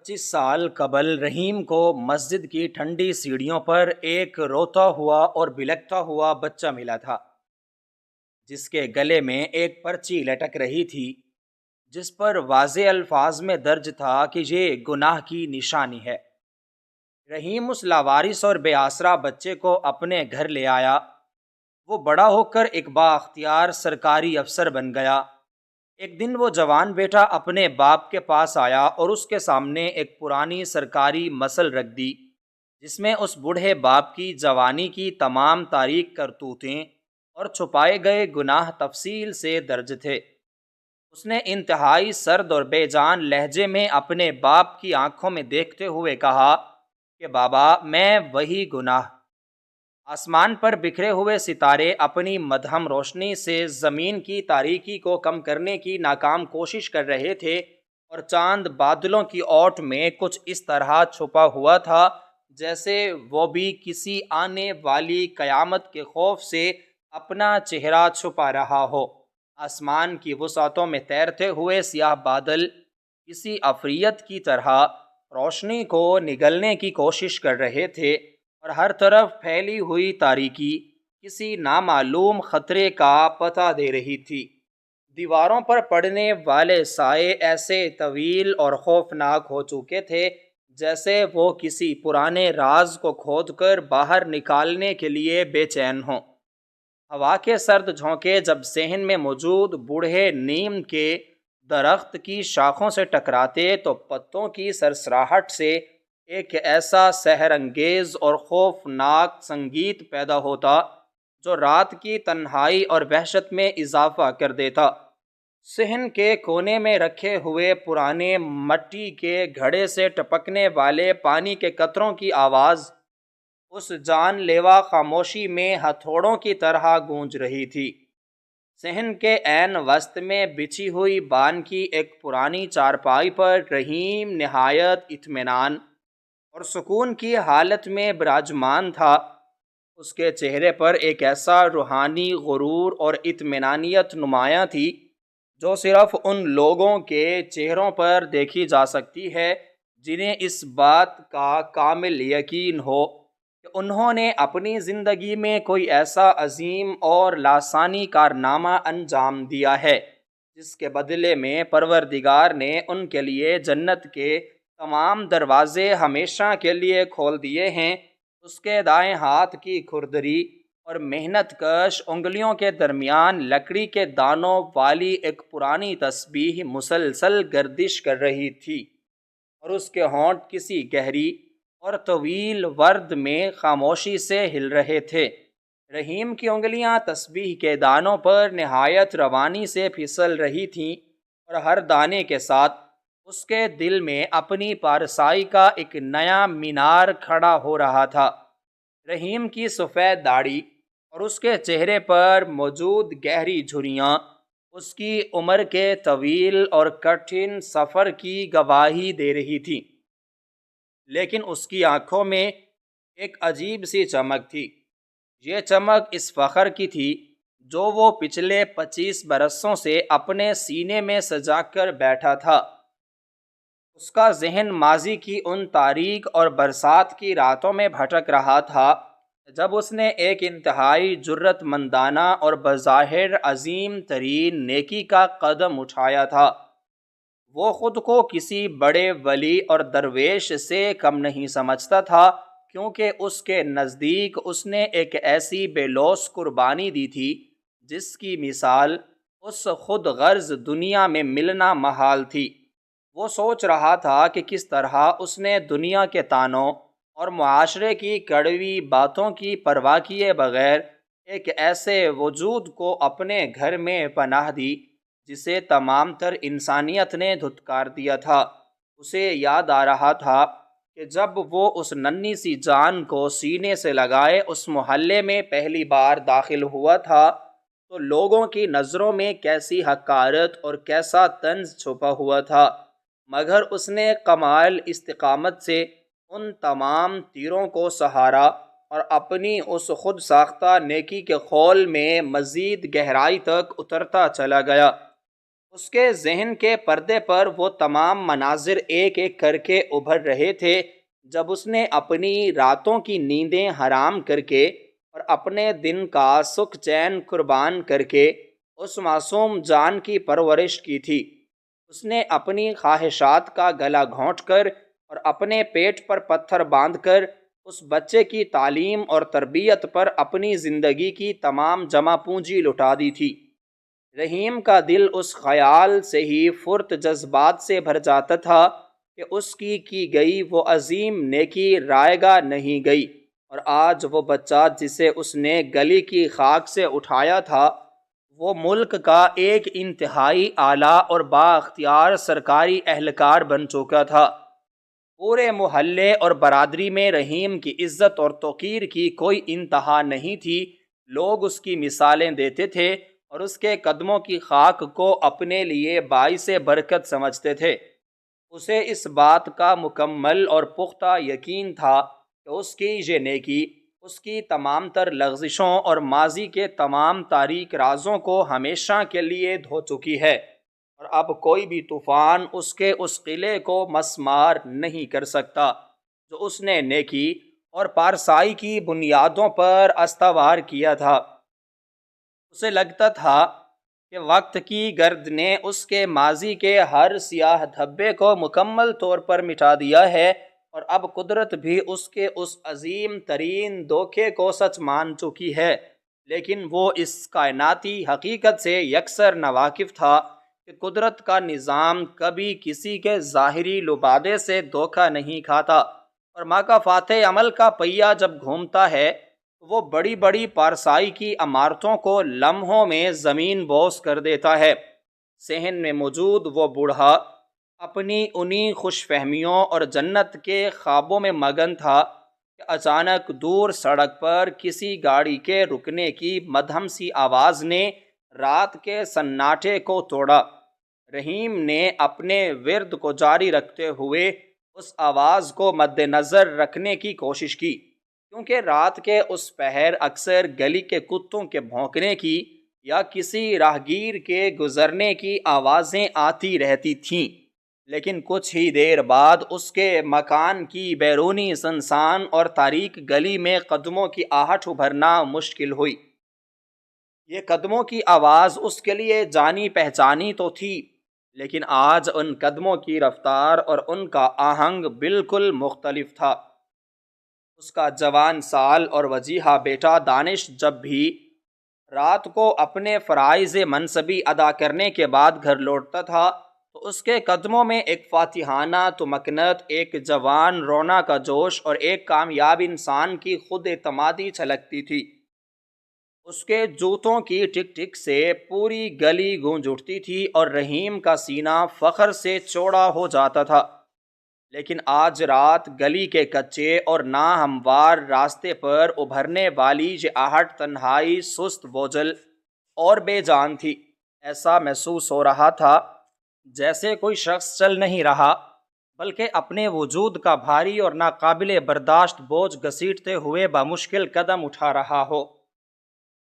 25 سال قبل رحیم کو مسجد کی ٹھنڈی سیڑھیوں پر ایک روتا ہوا اور بلکتا ہوا بچہ ملا تھا، جس کے گلے میں ایک پرچی لٹک رہی تھی، جس پر واضح الفاظ میں درج تھا کہ یہ گناہ کی نشانی ہے۔ رحیم اس لاوارث اور بے آسرا بچے کو اپنے گھر لے آیا۔ وہ بڑا ہو کر ایک بااختیار سرکاری افسر بن گیا۔ ایک دن وہ جوان بیٹا اپنے باپ کے پاس آیا اور اس کے سامنے ایک پرانی سرکاری مسل رکھ دی، جس میں اس بوڑھے باپ کی جوانی کی تمام تاریک کرتوتیں اور چھپائے گئے گناہ تفصیل سے درج تھے۔ اس نے انتہائی سرد اور بے جان لہجے میں اپنے باپ کی آنکھوں میں دیکھتے ہوئے کہا کہ بابا، میں وہی گناہ۔ آسمان پر بکھرے ہوئے ستارے اپنی مدھم روشنی سے زمین کی تاریکی کو کم کرنے کی ناکام کوشش کر رہے تھے، اور چاند بادلوں کی اوٹ میں کچھ اس طرح چھپا ہوا تھا جیسے وہ بھی کسی آنے والی قیامت کے خوف سے اپنا چہرہ چھپا رہا ہو۔ آسمان کی وسعتوں میں تیرتے ہوئے سیاہ بادل کسی عفریت کی طرح روشنی کو نگلنے کی کوشش کر رہے تھے، اور ہر طرف پھیلی ہوئی تاریکی کسی نامعلوم خطرے کا پتہ دے رہی تھی۔ دیواروں پر پڑنے والے سائے ایسے طویل اور خوفناک ہو چکے تھے جیسے وہ کسی پرانے راز کو کھود کر باہر نکالنے کے لیے بے چین ہوں۔ ہوا کے سرد جھونکے جب صحن میں موجود بوڑھے نیم کے درخت کی شاخوں سے ٹکراتے تو پتوں کی سرسراہٹ سے ایک ایسا سحر انگیز اور خوفناک سنگیت پیدا ہوتا جو رات کی تنہائی اور وحشت میں اضافہ کر دیتا۔ صحن کے کونے میں رکھے ہوئے پرانے مٹی کے گھڑے سے ٹپکنے والے پانی کے قطروں کی آواز اس جان لیوا خاموشی میں ہتھوڑوں کی طرح گونج رہی تھی۔ صحن کے عین وسط میں بچھی ہوئی بان کی ایک پرانی چارپائی پر رحیم نہایت اطمینان اور سکون کی حالت میں براجمان تھا۔ اس کے چہرے پر ایک ایسا روحانی غرور اور اطمینانیت نمایاں تھی جو صرف ان لوگوں کے چہروں پر دیکھی جا سکتی ہے جنہیں اس بات کا کامل یقین ہو کہ انہوں نے اپنی زندگی میں کوئی ایسا عظیم اور لاسانی کارنامہ انجام دیا ہے جس کے بدلے میں پروردگار نے ان کے لیے جنت کے تمام دروازے ہمیشہ کے لیے کھول دیے ہیں۔ اس کے دائیں ہاتھ کی کھردری اور محنت کش انگلیوں کے درمیان لکڑی کے دانوں والی ایک پرانی تسبیح مسلسل گردش کر رہی تھی، اور اس کے ہونٹ کسی گہری اور طویل ورد میں خاموشی سے ہل رہے تھے۔ رحیم کی انگلیاں تسبیح کے دانوں پر نہایت روانی سے پھسل رہی تھیں، اور ہر دانے کے ساتھ اس کے دل میں اپنی پارسائی کا ایک نیا مینار کھڑا ہو رہا تھا۔ رحیم کی سفید داڑھی اور اس کے چہرے پر موجود گہری جھریاں اس کی عمر کے طویل اور کٹھن سفر کی گواہی دے رہی تھی، لیکن اس کی آنکھوں میں ایک عجیب سی چمک تھی۔ یہ چمک اس فخر کی تھی جو وہ پچھلے 25 برسوں سے اپنے سینے میں سجا کر بیٹھا تھا۔ اس کا ذہن ماضی کی ان تاریک اور برسات کی راتوں میں بھٹک رہا تھا جب اس نے ایک انتہائی جرأت مندانہ اور بظاہر عظیم ترین نیکی کا قدم اٹھایا تھا۔ وہ خود کو کسی بڑے ولی اور درویش سے کم نہیں سمجھتا تھا، کیونکہ اس کے نزدیک اس نے ایک ایسی بے لوث قربانی دی تھی جس کی مثال اس خود غرض دنیا میں ملنا محال تھی۔ وہ سوچ رہا تھا کہ کس طرح اس نے دنیا کے طعنوں اور معاشرے کی کڑوی باتوں کی پرواہ کیے بغیر ایک ایسے وجود کو اپنے گھر میں پناہ دی جسے تمام تر انسانیت نے دھتکار دیا تھا۔ اسے یاد آ رہا تھا کہ جب وہ اس ننھی سی جان کو سینے سے لگائے اس محلے میں پہلی بار داخل ہوا تھا تو لوگوں کی نظروں میں کیسی حقارت اور کیسا طنز چھپا ہوا تھا، مگر اس نے کمال استقامت سے ان تمام تیروں کو سہارا اور اپنی اس خود ساختہ نیکی کے خول میں مزید گہرائی تک اترتا چلا گیا۔ اس کے ذہن کے پردے پر وہ تمام مناظر ایک ایک کر کے ابھر رہے تھے جب اس نے اپنی راتوں کی نیندیں حرام کر کے اور اپنے دن کا سکھ چین قربان کر کے اس معصوم جان کی پرورش کی تھی۔ اس نے اپنی خواہشات کا گلا گھونٹ کر اور اپنے پیٹ پر پتھر باندھ کر اس بچے کی تعلیم اور تربیت پر اپنی زندگی کی تمام جمع پونجی لٹا دی تھی۔ رحیم کا دل اس خیال سے ہی فرت جذبات سے بھر جاتا تھا کہ اس کی گئی وہ عظیم نیکی رائے گاہ نہیں گئی، اور آج وہ بچہ جسے اس نے گلی کی خاک سے اٹھایا تھا وہ ملک کا ایک انتہائی اعلیٰ اور بااختیار سرکاری اہلکار بن چکا تھا۔ پورے محلے اور برادری میں رحیم کی عزت اور توقیر کی کوئی انتہا نہیں تھی۔ لوگ اس کی مثالیں دیتے تھے اور اس کے قدموں کی خاک کو اپنے لیے باعث برکت سمجھتے تھے۔ اسے اس بات کا مکمل اور پختہ یقین تھا کہ اس کی یہ نیکی اس کی تمام تر لغزشوں اور ماضی کے تمام تاریک رازوں کو ہمیشہ کے لیے دھو چکی ہے، اور اب کوئی بھی طوفان اس قلعے کو مسمار نہیں کر سکتا جو اس نے نیکی اور پارسائی کی بنیادوں پر استوار کیا تھا۔ اسے لگتا تھا کہ وقت کی گرد نے اس کے ماضی کے ہر سیاہ دھبے کو مکمل طور پر مٹا دیا ہے، اور اب قدرت بھی اس کے اس عظیم ترین دھوکے کو سچ مان چکی ہے، لیکن وہ اس کائناتی حقیقت سے یکسر ناواقف تھا کہ قدرت کا نظام کبھی کسی کے ظاہری لبادے سے دھوکہ نہیں کھاتا، اور مکافات عمل کا پہیہ جب گھومتا ہے وہ بڑی بڑی پارسائی کی عمارتوں کو لمحوں میں زمین بوس کر دیتا ہے۔ صحن میں موجود وہ بوڑھا اپنی انہی خوش فہمیوں اور جنت کے خوابوں میں مگن تھا کہ اچانک دور سڑک پر کسی گاڑی کے رکنے کی مدھم سی آواز نے رات کے سناٹے کو توڑا۔ رحیم نے اپنے ورد کو جاری رکھتے ہوئے اس آواز کو مد نظر رکھنے کی کوشش کی، کیونکہ رات کے اس پہر اکثر گلی کے کتوں کے بھونکنے کی یا کسی راہگیر کے گزرنے کی آوازیں آتی رہتی تھیں، لیکن کچھ ہی دیر بعد اس کے مکان کی بیرونی سنسان اور تاریک گلی میں قدموں کی آہٹ ابھرنا مشکل ہوئی۔ یہ قدموں کی آواز اس کے لیے جانی پہچانی تو تھی، لیکن آج ان قدموں کی رفتار اور ان کا آہنگ بالکل مختلف تھا۔ اس کا جوان سال اور وجیحہ بیٹا دانش جب بھی رات کو اپنے فرائض منصبی ادا کرنے کے بعد گھر لوٹتا تھا تو اس کے قدموں میں ایک فاتحانہ تمکنت، ایک جوان رونا کا جوش اور ایک کامیاب انسان کی خود اعتمادی چھلکتی تھی۔ اس کے جوتوں کی ٹک ٹک سے پوری گلی گونج اٹھتی تھی اور رحیم کا سینہ فخر سے چوڑا ہو جاتا تھا، لیکن آج رات گلی کے کچے اور ناہموار راستے پر ابھرنے والی یہ آہٹ تنہائی، سست بوجھل اور بے جان تھی۔ ایسا محسوس ہو رہا تھا جیسے کوئی شخص چل نہیں رہا بلکہ اپنے وجود کا بھاری اور ناقابل برداشت بوجھ گھسیٹتے ہوئے بمشکل قدم اٹھا رہا ہو۔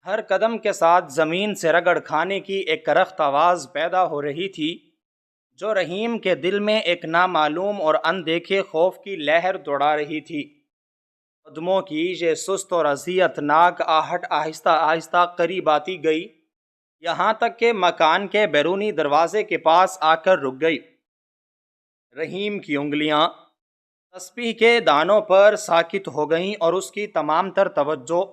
ہر قدم کے ساتھ زمین سے رگڑ کھانے کی ایک کرخت آواز پیدا ہو رہی تھی جو رحیم کے دل میں ایک نامعلوم اور اندیکھے خوف کی لہر دوڑا رہی تھی۔ قدموں کی یہ سست اور اذیت ناک آہٹ آہستہ آہستہ قریب آتی گئی، یہاں تک کہ مکان کے بیرونی دروازے کے پاس آ کر رک گئی۔ رحیم کی انگلیاں تسبیح کے دانوں پر ساکت ہو گئیں اور اس کی تمام تر توجہ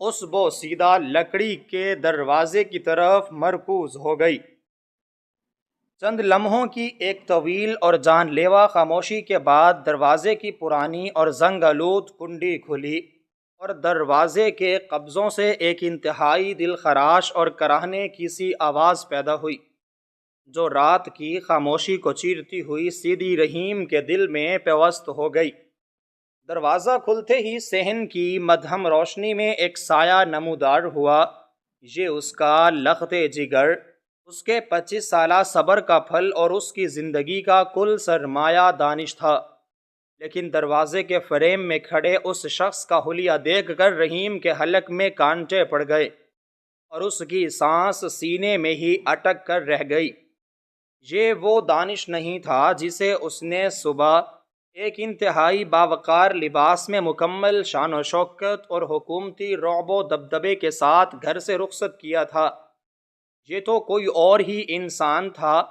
اس بوسیدہ لکڑی کے دروازے کی طرف مرکوز ہو گئی۔ چند لمحوں کی ایک طویل اور جان لیوا خاموشی کے بعد دروازے کی پرانی اور زنگ آلود کنڈی کھلی اور دروازے کے قبضوں سے ایک انتہائی دل خراش اور کراہنے کی سی آواز پیدا ہوئی جو رات کی خاموشی کو چیرتی ہوئی سیدھی رحیم کے دل میں پیوست ہو گئی۔ دروازہ کھلتے ہی صحن کی مدھم روشنی میں ایک سایہ نمودار ہوا۔ یہ اس کا لخت جگر، اس کے 25 سالہ صبر کا پھل اور اس کی زندگی کا کل سرمایہ دانش تھا، لیکن دروازے کے فریم میں کھڑے اس شخص کا حلیہ دیکھ کر رحیم کے حلق میں کانٹے پڑ گئے، اور اس کی سانس سینے میں ہی اٹک کر رہ گئی۔ یہ وہ دانش نہیں تھا جسے اس نے صبح ایک انتہائی باوقار لباس میں مکمل شان و شوکت اور حکومتی رعب و دبدبے کے ساتھ گھر سے رخصت کیا تھا۔ یہ تو کوئی اور ہی انسان تھا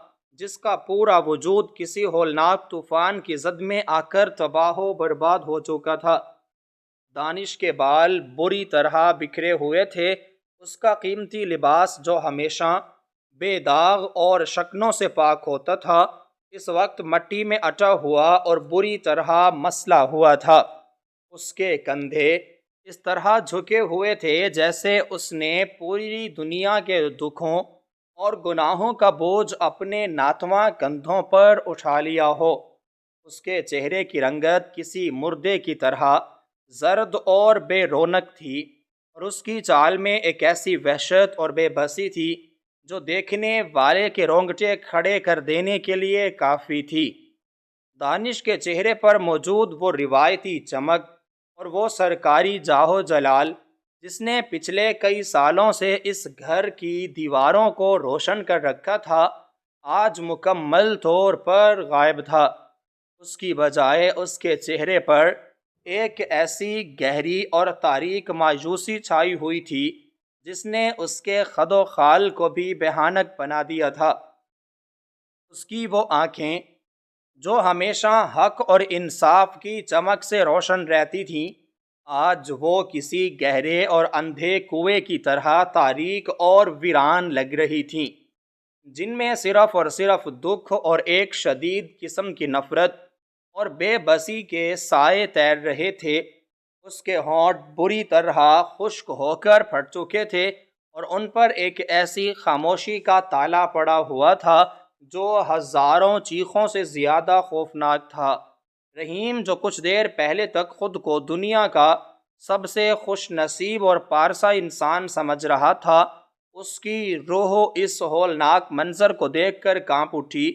جس کا پورا وجود کسی ہولناک طوفان کی زد میں آ کر تباہ و برباد ہو چکا تھا۔ دانش کے بال بری طرح بکھرے ہوئے تھے، اس کا قیمتی لباس جو ہمیشہ بے داغ اور شکنوں سے پاک ہوتا تھا اس وقت مٹی میں اٹا ہوا اور بری طرح مسلا ہوا تھا۔ اس کے کندھے اس طرح جھکے ہوئے تھے جیسے اس نے پوری دنیا کے دکھوں اور گناہوں کا بوجھ اپنے ناتواں کندھوں پر اٹھا لیا ہو۔ اس کے چہرے کی رنگت کسی مردے کی طرح زرد اور بے رونق تھی، اور اس کی چال میں ایک ایسی وحشت اور بے بسی تھی جو دیکھنے والے کے رونگٹے کھڑے کر دینے کے لیے کافی تھی۔ دانش کے چہرے پر موجود وہ روایتی چمک اور وہ سرکاری جاہ و جلال جس نے پچھلے کئی سالوں سے اس گھر کی دیواروں کو روشن کر رکھا تھا، آج مکمل طور پر غائب تھا۔ اس کی بجائے اس کے چہرے پر ایک ایسی گہری اور تاریک مایوسی چھائی ہوئی تھی جس نے اس کے خد و خال کو بھی بھیانک بنا دیا تھا۔ اس کی وہ آنکھیں جو ہمیشہ حق اور انصاف کی چمک سے روشن رہتی تھیں، آج وہ کسی گہرے اور اندھے کنویں کی طرح تاریک اور ویران لگ رہی تھیں، جن میں صرف اور صرف دکھ اور ایک شدید قسم کی نفرت اور بے بسی کے سائے تیر رہے تھے۔ اس کے ہونٹ بری طرح خشک ہو کر پھٹ چکے تھے اور ان پر ایک ایسی خاموشی کا تالا پڑا ہوا تھا جو ہزاروں چیخوں سے زیادہ خوفناک تھا۔ رحیم جو کچھ دیر پہلے تک خود کو دنیا کا سب سے خوش نصیب اور پارسا انسان سمجھ رہا تھا، اس کی روح اس ہولناک منظر کو دیکھ کر کانپ اٹھی۔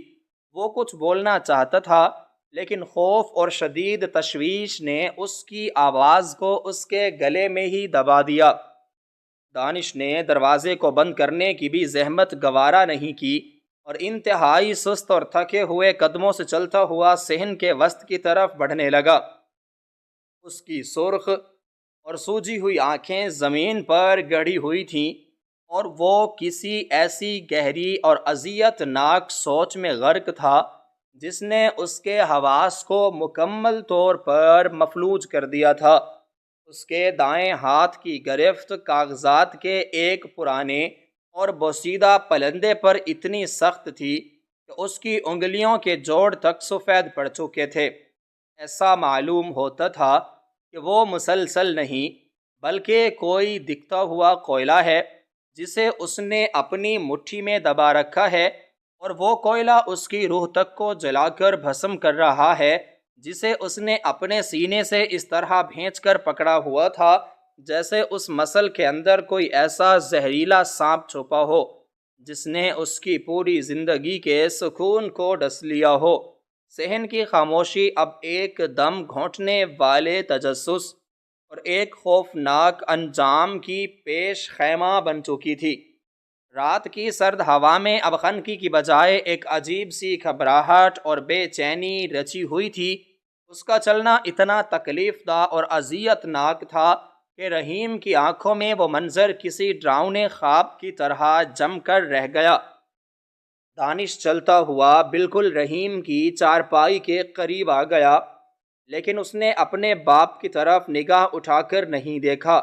وہ کچھ بولنا چاہتا تھا لیکن خوف اور شدید تشویش نے اس کی آواز کو اس کے گلے میں ہی دبا دیا۔ دانش نے دروازے کو بند کرنے کی بھی زحمت گوارا نہیں کی اور انتہائی سست اور تھکے ہوئے قدموں سے چلتا ہوا صحن کے وسط کی طرف بڑھنے لگا۔ اس کی سرخ اور سوجی ہوئی آنکھیں زمین پر گڑی ہوئی تھیں اور وہ کسی ایسی گہری اور اذیت ناک سوچ میں غرق تھا جس نے اس کے حواس کو مکمل طور پر مفلوج کر دیا تھا۔ اس کے دائیں ہاتھ کی گرفت کاغذات کے ایک پرانے اور بوسیدہ پلندے پر اتنی سخت تھی کہ اس کی انگلیوں کے جوڑ تک سفید پڑ چکے تھے۔ ایسا معلوم ہوتا تھا کہ وہ مسلسل نہیں بلکہ کوئی دکھتا ہوا کوئلہ ہے جسے اس نے اپنی مٹھی میں دبا رکھا ہے، اور وہ کوئلہ اس کی روح تک کو جلا کر بھسم کر رہا ہے، جسے اس نے اپنے سینے سے اس طرح بھینچ کر پکڑا ہوا تھا جیسے اس مسل کے اندر کوئی ایسا زہریلا سانپ چھپا ہو جس نے اس کی پوری زندگی کے سکون کو ڈس لیا ہو۔ صحن کی خاموشی اب ایک دم گھونٹنے والے تجسس اور ایک خوفناک انجام کی پیش خیمہ بن چکی تھی۔ رات کی سرد ہوا میں اب خنکی کی بجائے ایک عجیب سی گھبراہٹ اور بے چینی رچی ہوئی تھی۔ اس کا چلنا اتنا تکلیف دہ اور اذیت ناک تھا کہ رحیم کی آنکھوں میں وہ منظر کسی ڈراؤنے خواب کی طرح جم کر رہ گیا۔ دانش چلتا ہوا بالکل رحیم کی چارپائی کے قریب آ گیا، لیکن اس نے اپنے باپ کی طرف نگاہ اٹھا کر نہیں دیکھا۔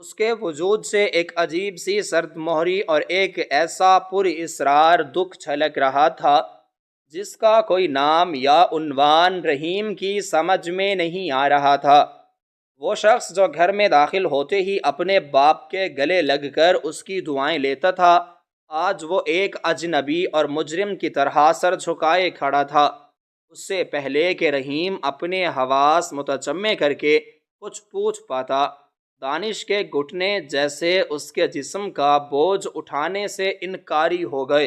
اس کے وجود سے ایک عجیب سی سرد مہری اور ایک ایسا پر اسرار دکھ چھلک رہا تھا جس کا کوئی نام یا عنوان رحیم کی سمجھ میں نہیں آ رہا تھا۔ وہ شخص جو گھر میں داخل ہوتے ہی اپنے باپ کے گلے لگ کر اس کی دعائیں لیتا تھا، آج وہ ایک اجنبی اور مجرم کی طرح سر جھکائے کھڑا تھا۔ اس سے پہلے کہ رحیم اپنے حواس متجمع کر کے کچھ پوچھ پاتا، دانش کے گھٹنے جیسے اس کے جسم کا بوجھ اٹھانے سے انکاری ہو گئے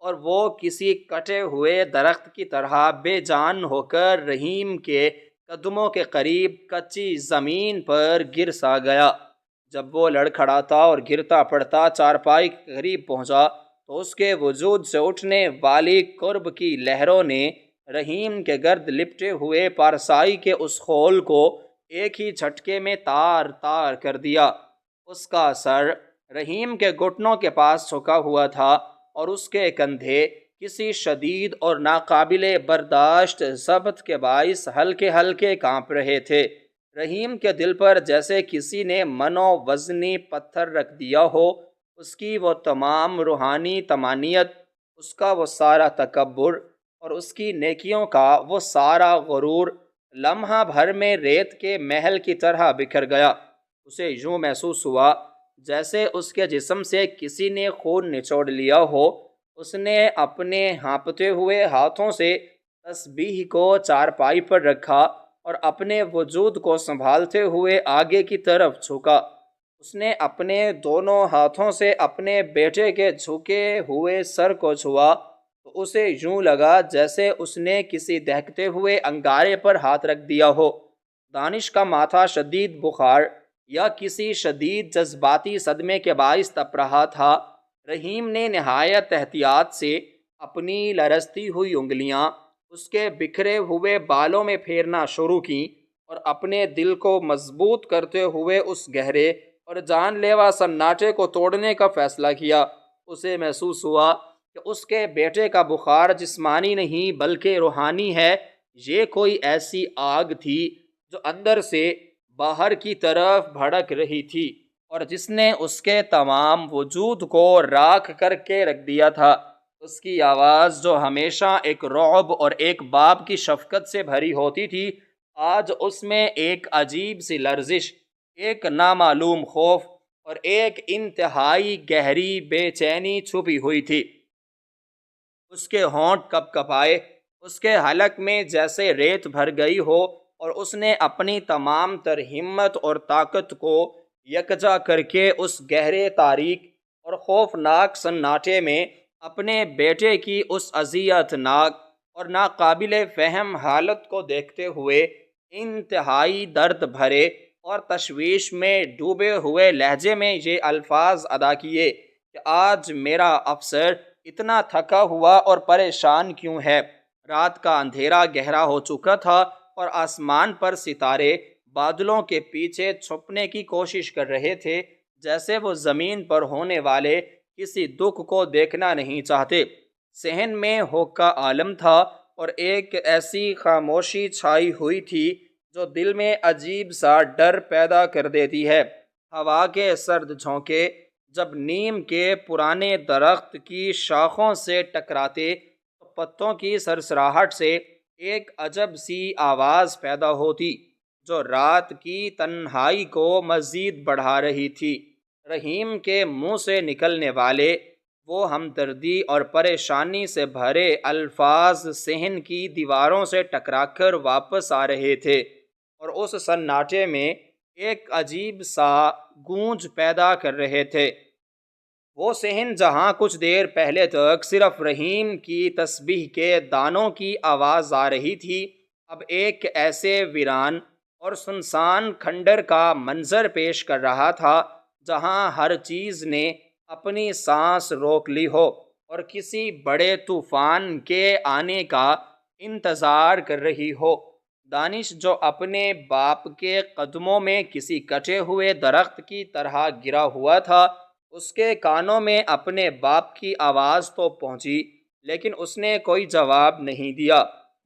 اور وہ کسی کٹے ہوئے درخت کی طرح بے جان ہو کر رحیم کے قدموں کے قریب کچی زمین پر گر سا گیا۔ جب وہ لڑکھڑاتا اور گرتا پڑتا چارپائی کے قریب پہنچا تو اس کے وجود سے اٹھنے والی قرب کی لہروں نے رحیم کے گرد لپٹے ہوئے پارسائی کے اس خول کو ایک ہی جھٹکے میں تار تار کر دیا۔ اس کا سر رحیم کے گھٹنوں کے پاس جھکا ہوا تھا اور اس کے کندھے کسی شدید اور ناقابل برداشت ضبط کے باعث ہلکے ہلکے کانپ رہے تھے۔ رحیم کے دل پر جیسے کسی نے منو وزنی پتھر رکھ دیا ہو۔ اس کی وہ تمام روحانی طمانینت، اس کا وہ سارا تکبر اور اس کی نیکیوں کا وہ سارا غرور لمحہ بھر میں ریت کے محل کی طرح بکھر گیا۔ اسے یوں محسوس ہوا جیسے اس کے جسم سے کسی نے خون نچوڑ لیا ہو۔ اس نے اپنے ہانپتے ہوئے ہاتھوں سے تسبیح کو چارپائی پر رکھا اور اپنے وجود کو سنبھالتے ہوئے آگے کی طرف جھکا۔ اس نے اپنے دونوں ہاتھوں سے اپنے بیٹے کے جھکے ہوئے سر کو چھوا تو اسے یوں لگا جیسے اس نے کسی دہکتے ہوئے انگارے پر ہاتھ رکھ دیا ہو۔ دانش کا ماتھا شدید بخار یا کسی شدید جذباتی صدمے کے باعث تپ رہا تھا۔ رحیم نے نہایت احتیاط سے اپنی لرزتی ہوئی انگلیاں اس کے بکھرے ہوئے بالوں میں پھیرنا شروع کیں اور اپنے دل کو مضبوط کرتے ہوئے اس گہرے اور جان لیوا سناٹے کو توڑنے کا فیصلہ کیا۔ اسے محسوس ہوا کہ اس کے بیٹے کا بخار جسمانی نہیں بلکہ روحانی ہے۔ یہ کوئی ایسی آگ تھی جو اندر سے باہر کی طرف بھڑک رہی تھی اور جس نے اس کے تمام وجود کو راکھ کر کے رکھ دیا تھا۔ اس کی آواز جو ہمیشہ ایک رعب اور ایک باپ کی شفقت سے بھری ہوتی تھی، آج اس میں ایک عجیب سی لرزش، ایک نامعلوم خوف اور ایک انتہائی گہری بے چینی چھپی ہوئی تھی۔ اس کے ہونٹ کپ کپائے، اس کے حلق میں جیسے ریت بھر گئی ہو اور اس نے اپنی تمام تر ہمت اور طاقت کو یکجا کر کے اس گہرے تاریک اور خوفناک سناٹے میں اپنے بیٹے کی اس اذیت ناک اور ناقابل فہم حالت کو دیکھتے ہوئے انتہائی درد بھرے اور تشویش میں ڈوبے ہوئے لہجے میں یہ الفاظ ادا کیے کہ آج میرا افسر اتنا تھکا ہوا اور پریشان کیوں ہے؟ رات کا اندھیرا گہرا ہو چکا تھا اور آسمان پر ستارے بادلوں کے پیچھے چھپنے کی کوشش کر رہے تھے، جیسے وہ زمین پر ہونے والے کسی دکھ کو دیکھنا نہیں چاہتے۔ صحن میں ہوکا عالم تھا اور ایک ایسی خاموشی چھائی ہوئی تھی جو دل میں عجیب سا ڈر پیدا کر دیتی ہے۔ ہوا کے سرد جھونکے جب نیم کے پرانے درخت کی شاخوں سے ٹکراتے تو پتوں کی سرسراہٹ سے ایک عجب سی آواز پیدا ہوتی جو رات کی تنہائی کو مزید بڑھا رہی تھی۔ رحیم کے منہ سے نکلنے والے وہ ہمدردی اور پریشانی سے بھرے الفاظ صحن کی دیواروں سے ٹکرا کر واپس آ رہے تھے اور اس سناٹے میں ایک عجیب سا گونج پیدا کر رہے تھے۔ وہ صحن جہاں کچھ دیر پہلے تک صرف رحیم کی تسبیح کے دانوں کی آواز آ رہی تھی، اب ایک ایسے ویران اور سنسان کھنڈر کا منظر پیش کر رہا تھا جہاں ہر چیز نے اپنی سانس روک لی ہو اور کسی بڑے طوفان کے آنے کا انتظار کر رہی ہو۔ دانش جو اپنے باپ کے قدموں میں کسی کٹے ہوئے درخت کی طرح گرا ہوا تھا، اس کے کانوں میں اپنے باپ کی آواز تو پہنچی لیکن اس نے کوئی جواب نہیں دیا،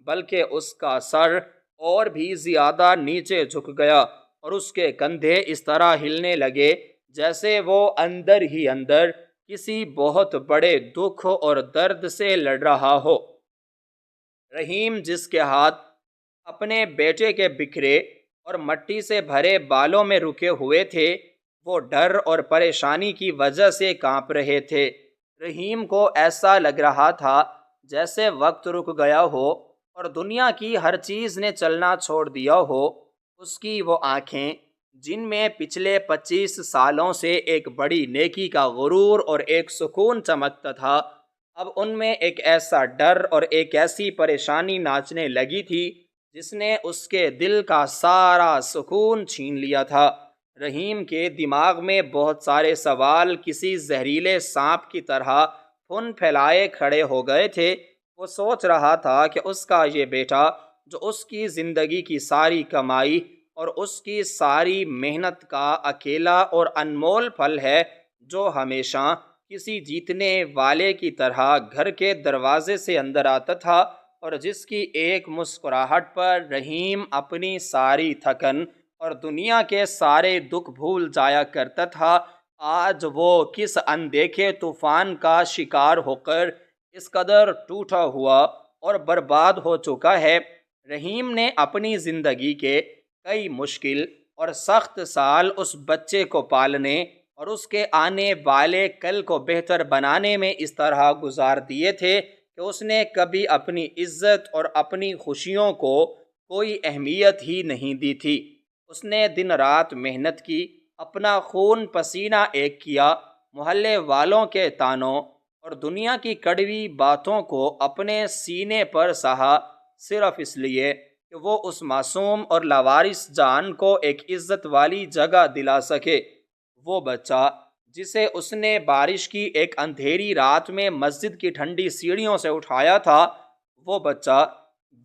بلکہ اس کا سر اور بھی زیادہ نیچے جھک گیا اور اس کے کندھے اس طرح ہلنے لگے جیسے وہ اندر ہی اندر کسی بہت بڑے دکھ اور درد سے لڑ رہا ہو۔ رحیم جس کے ہاتھ اپنے بیٹے کے بکھرے اور مٹی سے بھرے بالوں میں رکے ہوئے تھے، وہ ڈر اور پریشانی کی وجہ سے کانپ رہے تھے۔ رحیم کو ایسا لگ رہا تھا جیسے وقت رک گیا ہو اور دنیا کی ہر چیز نے چلنا چھوڑ دیا ہو۔ اس کی وہ آنکھیں جن میں پچھلے 25 سالوں سے ایک بڑی نیکی کا غرور اور ایک سکون چمکتا تھا، اب ان میں ایک ایسا ڈر اور ایک ایسی پریشانی ناچنے لگی تھی جس نے اس کے دل کا سارا سکون چھین لیا تھا۔ رحیم کے دماغ میں بہت سارے سوال کسی زہریلے سانپ کی طرح پھن پھیلائے کھڑے ہو گئے تھے۔ وہ سوچ رہا تھا کہ اس کا یہ بیٹا، جو اس کی زندگی کی ساری کمائی اور اس کی ساری محنت کا اکیلا اور انمول پھل ہے، جو ہمیشہ کسی جیتنے والے کی طرح گھر کے دروازے سے اندر آتا تھا، اور جس کی ایک مسکراہٹ پر رحیم اپنی ساری تھکن اور دنیا کے سارے دکھ بھول جایا کرتا تھا، آج وہ کس اندیکھے طوفان کا شکار ہو کر اس قدر ٹوٹا ہوا اور برباد ہو چکا ہے۔ رحیم نے اپنی زندگی کے کئی مشکل اور سخت سال اس بچے کو پالنے اور اس کے آنے والے کل کو بہتر بنانے میں اس طرح گزار دیے تھے کہ اس نے کبھی اپنی عزت اور اپنی خوشیوں کو کوئی اہمیت ہی نہیں دی تھی۔ اس نے دن رات محنت کی، اپنا خون پسینہ ایک کیا، محلے والوں کے طعنوں اور دنیا کی کڑوی باتوں کو اپنے سینے پر سہا، صرف اس لیے کہ وہ اس معصوم اور لاوارث جان کو ایک عزت والی جگہ دلا سکے۔ وہ بچہ جسے اس نے بارش کی ایک اندھیری رات میں مسجد کی ٹھنڈی سیڑھیوں سے اٹھایا تھا، وہ بچہ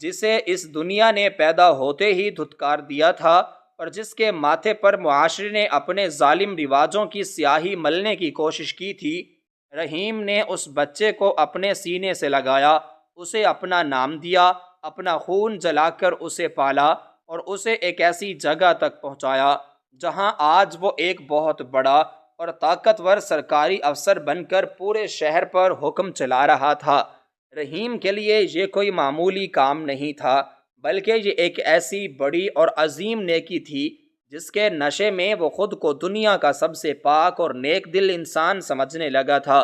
جسے اس دنیا نے پیدا ہوتے ہی دھتکار دیا تھا اور جس کے ماتھے پر معاشرے نے اپنے ظالم رواجوں کی سیاہی ملنے کی کوشش کی تھی، رحیم نے اس بچے کو اپنے سینے سے لگایا، اسے اپنا نام دیا، اپنا خون جلا کر اسے پالا اور اسے ایک ایسی جگہ تک پہنچایا جہاں آج وہ ایک بہت بڑا اور طاقتور سرکاری افسر بن کر پورے شہر پر حکم چلا رہا تھا۔ رحیم کے لیے یہ کوئی معمولی کام نہیں تھا، بلکہ یہ ایک ایسی بڑی اور عظیم نیکی تھی جس کے نشے میں وہ خود کو دنیا کا سب سے پاک اور نیک دل انسان سمجھنے لگا تھا۔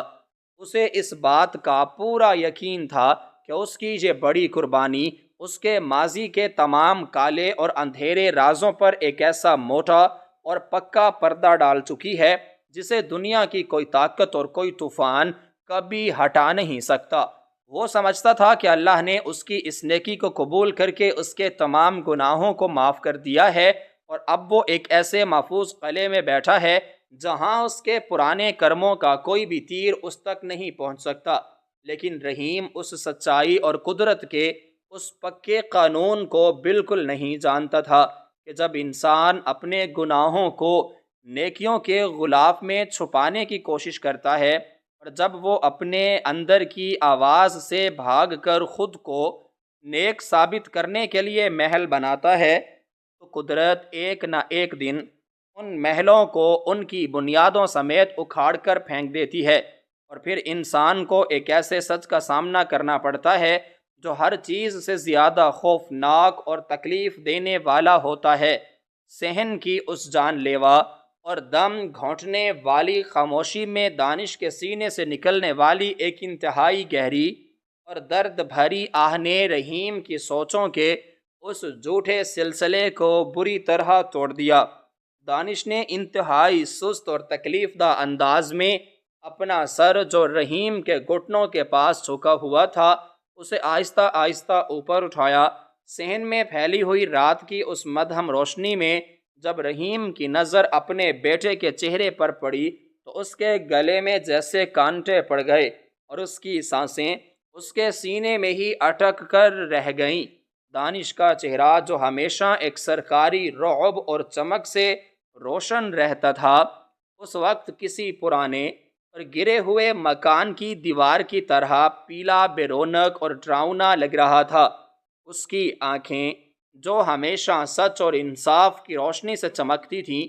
اسے اس بات کا پورا یقین تھا کہ اس کی یہ بڑی قربانی اس کے ماضی کے تمام کالے اور اندھیرے رازوں پر ایک ایسا موٹا اور پکا پردہ ڈال چکی ہے جسے دنیا کی کوئی طاقت اور کوئی طوفان کبھی ہٹا نہیں سکتا۔ وہ سمجھتا تھا کہ اللہ نے اس کی اس نیکی کو قبول کر کے اس کے تمام گناہوں کو معاف کر دیا ہے، اور اب وہ ایک ایسے محفوظ قلعے میں بیٹھا ہے جہاں اس کے پرانے کرموں کا کوئی بھی تیر اس تک نہیں پہنچ سکتا۔ لیکن رحیم اس سچائی اور قدرت کے اس پکے قانون کو بالکل نہیں جانتا تھا کہ جب انسان اپنے گناہوں کو نیکیوں کے غلاف میں چھپانے کی کوشش کرتا ہے اور جب وہ اپنے اندر کی آواز سے بھاگ کر خود کو نیک ثابت کرنے کے لیے محل بناتا ہے، تو قدرت ایک نہ ایک دن ان محلوں کو ان کی بنیادوں سمیت اکھاڑ کر پھینک دیتی ہے، اور پھر انسان کو ایک ایسے سچ کا سامنا کرنا پڑتا ہے جو ہر چیز سے زیادہ خوفناک اور تکلیف دینے والا ہوتا ہے۔ صحن کی اس جان لیوا اور دم گھونٹنے والی خاموشی میں دانش کے سینے سے نکلنے والی ایک انتہائی گہری اور درد بھری آہ نے رحیم کی سوچوں کے اس جھوٹے سلسلے کو بری طرح توڑ دیا۔ دانش نے انتہائی سست اور تکلیف دہ انداز میں اپنا سر، جو رحیم کے گھٹنوں کے پاس جھکا ہوا تھا، اسے آہستہ آہستہ اوپر اٹھایا۔ صحن میں پھیلی ہوئی رات کی اس مدھم روشنی میں جب رحیم کی نظر اپنے بیٹے کے چہرے پر پڑی تو اس کے گلے میں جیسے کانٹے پڑ گئے اور اس کی سانسیں اس کے سینے میں ہی اٹک کر رہ گئیں۔ دانش کا چہرہ، جو ہمیشہ ایک سرکاری رعب اور چمک سے روشن رہتا تھا، اس وقت کسی پرانے اور گرے ہوئے مکان کی دیوار کی طرح پیلا، بے رونق اور ڈراؤنا لگ رہا تھا۔ اس کی آنکھیں، جو ہمیشہ سچ اور انصاف کی روشنی سے چمکتی تھیں،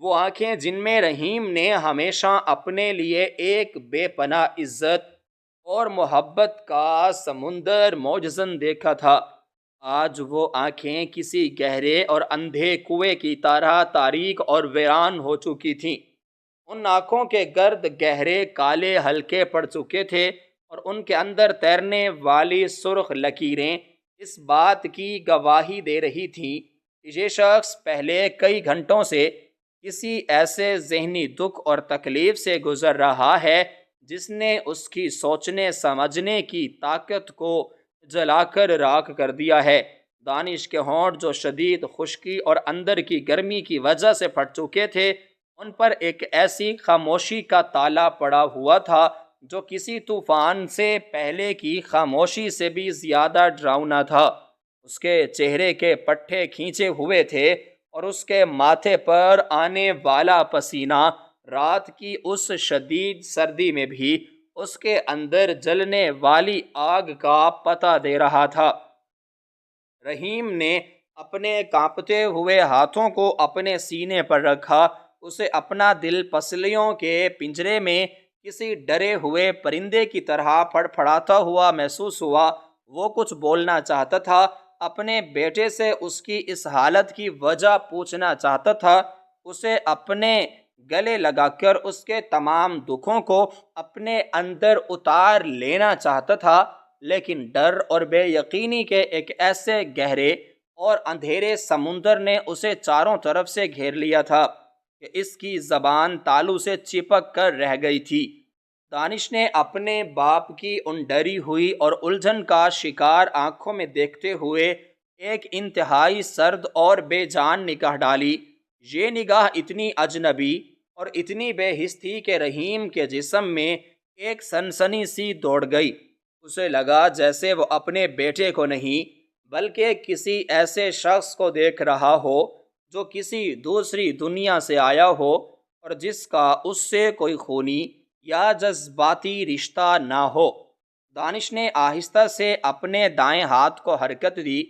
وہ آنکھیں جن میں رحیم نے ہمیشہ اپنے لیے ایک بے پناہ عزت اور محبت کا سمندر موجزن دیکھا تھا، آج وہ آنکھیں کسی گہرے اور اندھے کنویں کی طرح تاریک اور ویران ہو چکی تھیں۔ ان آنکھوں کے گرد گہرے کالے حلقے پڑ چکے تھے اور ان کے اندر تیرنے والی سرخ لکیریں اس بات کی گواہی دے رہی تھیں کہ یہ شخص پہلے کئی گھنٹوں سے کسی ایسے ذہنی دکھ اور تکلیف سے گزر رہا ہے جس نے اس کی سوچنے سمجھنے کی طاقت کو جلا کر راکھ کر دیا ہے۔ دانش کے ہونٹ جو شدید خشکی اور اندر کی گرمی کی وجہ سے پھٹ چکے تھے، ان پر ایک ایسی خاموشی کا تالا پڑا ہوا تھا جو کسی طوفان سے پہلے کی خاموشی سے بھی زیادہ ڈراؤنا تھا۔ اس کے چہرے کے پٹھے کھینچے ہوئے تھے اور اس کے ماتھے پر آنے والا پسینہ رات کی اس شدید سردی میں بھی اس کے اندر جلنے والی آگ کا پتہ دے رہا تھا۔ رحیم نے اپنے کانپتے ہوئے ہاتھوں کو اپنے سینے پر رکھا۔ اسے اپنا دل پسلیوں کے پنجرے میں کسی ڈرے ہوئے پرندے کی طرح پھڑپھڑاتا ہوا محسوس ہوا۔ وہ کچھ بولنا چاہتا تھا، اپنے بیٹے سے اس کی اس حالت کی وجہ پوچھنا چاہتا تھا، اسے اپنے گلے لگا کر اس کے تمام دکھوں کو اپنے اندر اتار لینا چاہتا تھا، لیکن ڈر اور بے یقینی کے ایک ایسے گہرے اور اندھیرے سمندر نے اسے چاروں طرف سے گھیر لیا تھا کہ اس کی زبان تالو سے چپک کر رہ گئی تھی۔ دانش نے اپنے باپ کی ان ڈری ہوئی اور الجھن کا شکار آنکھوں میں دیکھتے ہوئے ایک انتہائی سرد اور بے جان نگاہ ڈالی۔ یہ نگاہ اتنی اجنبی اور اتنی بے حس تھی کہ رحیم کے جسم میں ایک سنسنی سی دوڑ گئی۔ اسے لگا جیسے وہ اپنے بیٹے کو نہیں بلکہ کسی ایسے شخص کو دیکھ رہا ہو جو کسی دوسری دنیا سے آیا ہو اور جس کا اس سے کوئی خونی یا جذباتی رشتہ نہ ہو۔ دانش نے آہستہ سے اپنے دائیں ہاتھ کو حرکت دی۔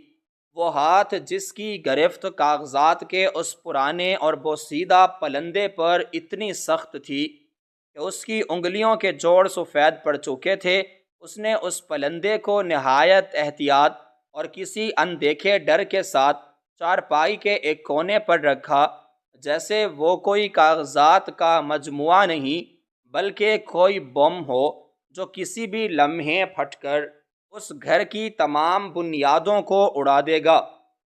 وہ ہاتھ جس کی گرفت کاغذات کے اس پرانے اور بوسیدہ پلندے پر اتنی سخت تھی کہ اس کی انگلیوں کے جوڑ سفید پڑ چکے تھے۔ اس نے اس پلندے کو نہایت احتیاط اور کسی اندیکھے ڈر کے ساتھ چارپائی کے ایک کونے پر رکھا، جیسے وہ کوئی کاغذات کا مجموعہ نہیں بلکہ کوئی بم ہو جو کسی بھی لمحے پھٹ کر اس گھر کی تمام بنیادوں کو اڑا دے گا۔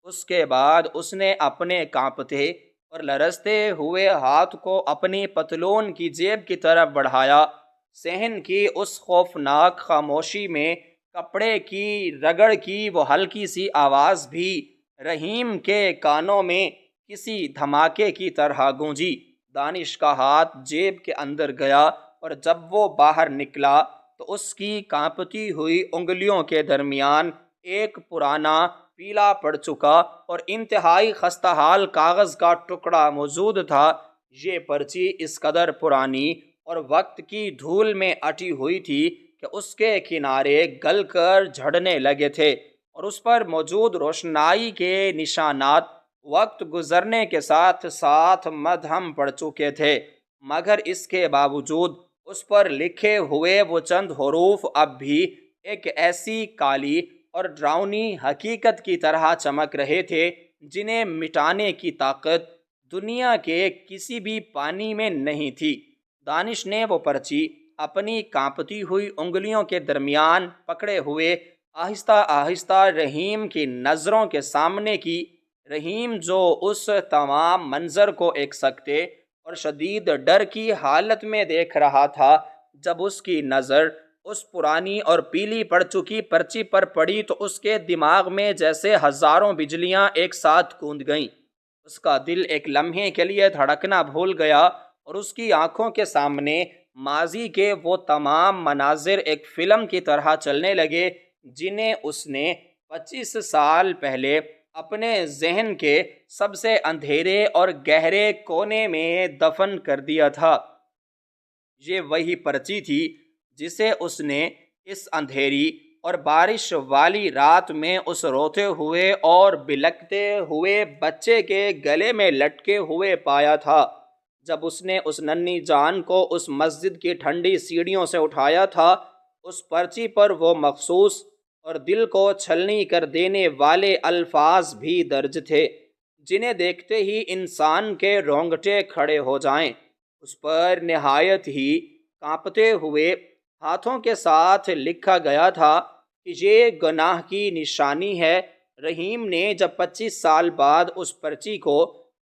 اس کے بعد اس نے اپنے کانپتے اور لرزتے ہوئے ہاتھ کو اپنی پتلون کی جیب کی طرف بڑھایا۔ صحن کی اس خوفناک خاموشی میں کپڑے کی رگڑ کی وہ ہلکی سی آواز بھی رحیم کے کانوں میں کسی دھماکے کی طرح گونجی۔ دانش کا ہاتھ جیب کے اندر گیا اور جب وہ باہر نکلا تو اس کی کانپتی ہوئی انگلیوں کے درمیان ایک پرانا پیلا پڑ چکا اور انتہائی خستہ حال کاغذ کا ٹکڑا موجود تھا۔ یہ پرچی اس قدر پرانی اور وقت کی دھول میں اٹی ہوئی تھی کہ اس کے کنارے گل کر جھڑنے لگے تھے اور اس پر موجود روشنائی کے نشانات وقت گزرنے کے ساتھ ساتھ مدھم پڑ چکے تھے، مگر اس کے باوجود اس پر لکھے ہوئے وہ چند حروف اب بھی ایک ایسی کالی اور ڈراؤنی حقیقت کی طرح چمک رہے تھے جنہیں مٹانے کی طاقت دنیا کے کسی بھی پانی میں نہیں تھی۔ دانش نے وہ پرچی اپنی کانپتی ہوئی انگلیوں کے درمیان پکڑے ہوئے آہستہ آہستہ رحیم کی نظروں کے سامنے کی۔ رحیم جو اس تمام منظر کو ایک سکتے اور شدید ڈر کی حالت میں دیکھ رہا تھا، جب اس کی نظر اس پرانی اور پیلی پڑ چکی پرچی پر پڑی تو اس کے دماغ میں جیسے ہزاروں بجلیاں ایک ساتھ گوند گئیں۔ اس کا دل ایک لمحے کے لیے دھڑکنا بھول گیا اور اس کی آنکھوں کے سامنے ماضی کے وہ تمام مناظر ایک فلم کی طرح چلنے لگے جنہیں اس نے 25 سال پہلے اپنے ذہن کے سب سے اندھیرے اور گہرے کونے میں دفن کر دیا تھا۔ یہ وہی پرچی تھی جسے اس نے اس اندھیری اور بارش والی رات میں اس روتے ہوئے اور بلکتے ہوئے بچے کے گلے میں لٹکے ہوئے پایا تھا۔ جب اس نے اس ننھی جان کو اس مسجد کی ٹھنڈی سیڑھیوں سے اٹھایا تھا، اس پرچی پر وہ مخصوص اور دل کو چھلنی کر دینے والے الفاظ بھی درج تھے جنہیں دیکھتے ہی انسان کے رونگٹے کھڑے ہو جائیں۔ اس پر نہایت ہی کانپتے ہوئے ہاتھوں کے ساتھ لکھا گیا تھا کہ یہ گناہ کی نشانی ہے۔ رحیم نے جب 25 سال بعد اس پرچی کو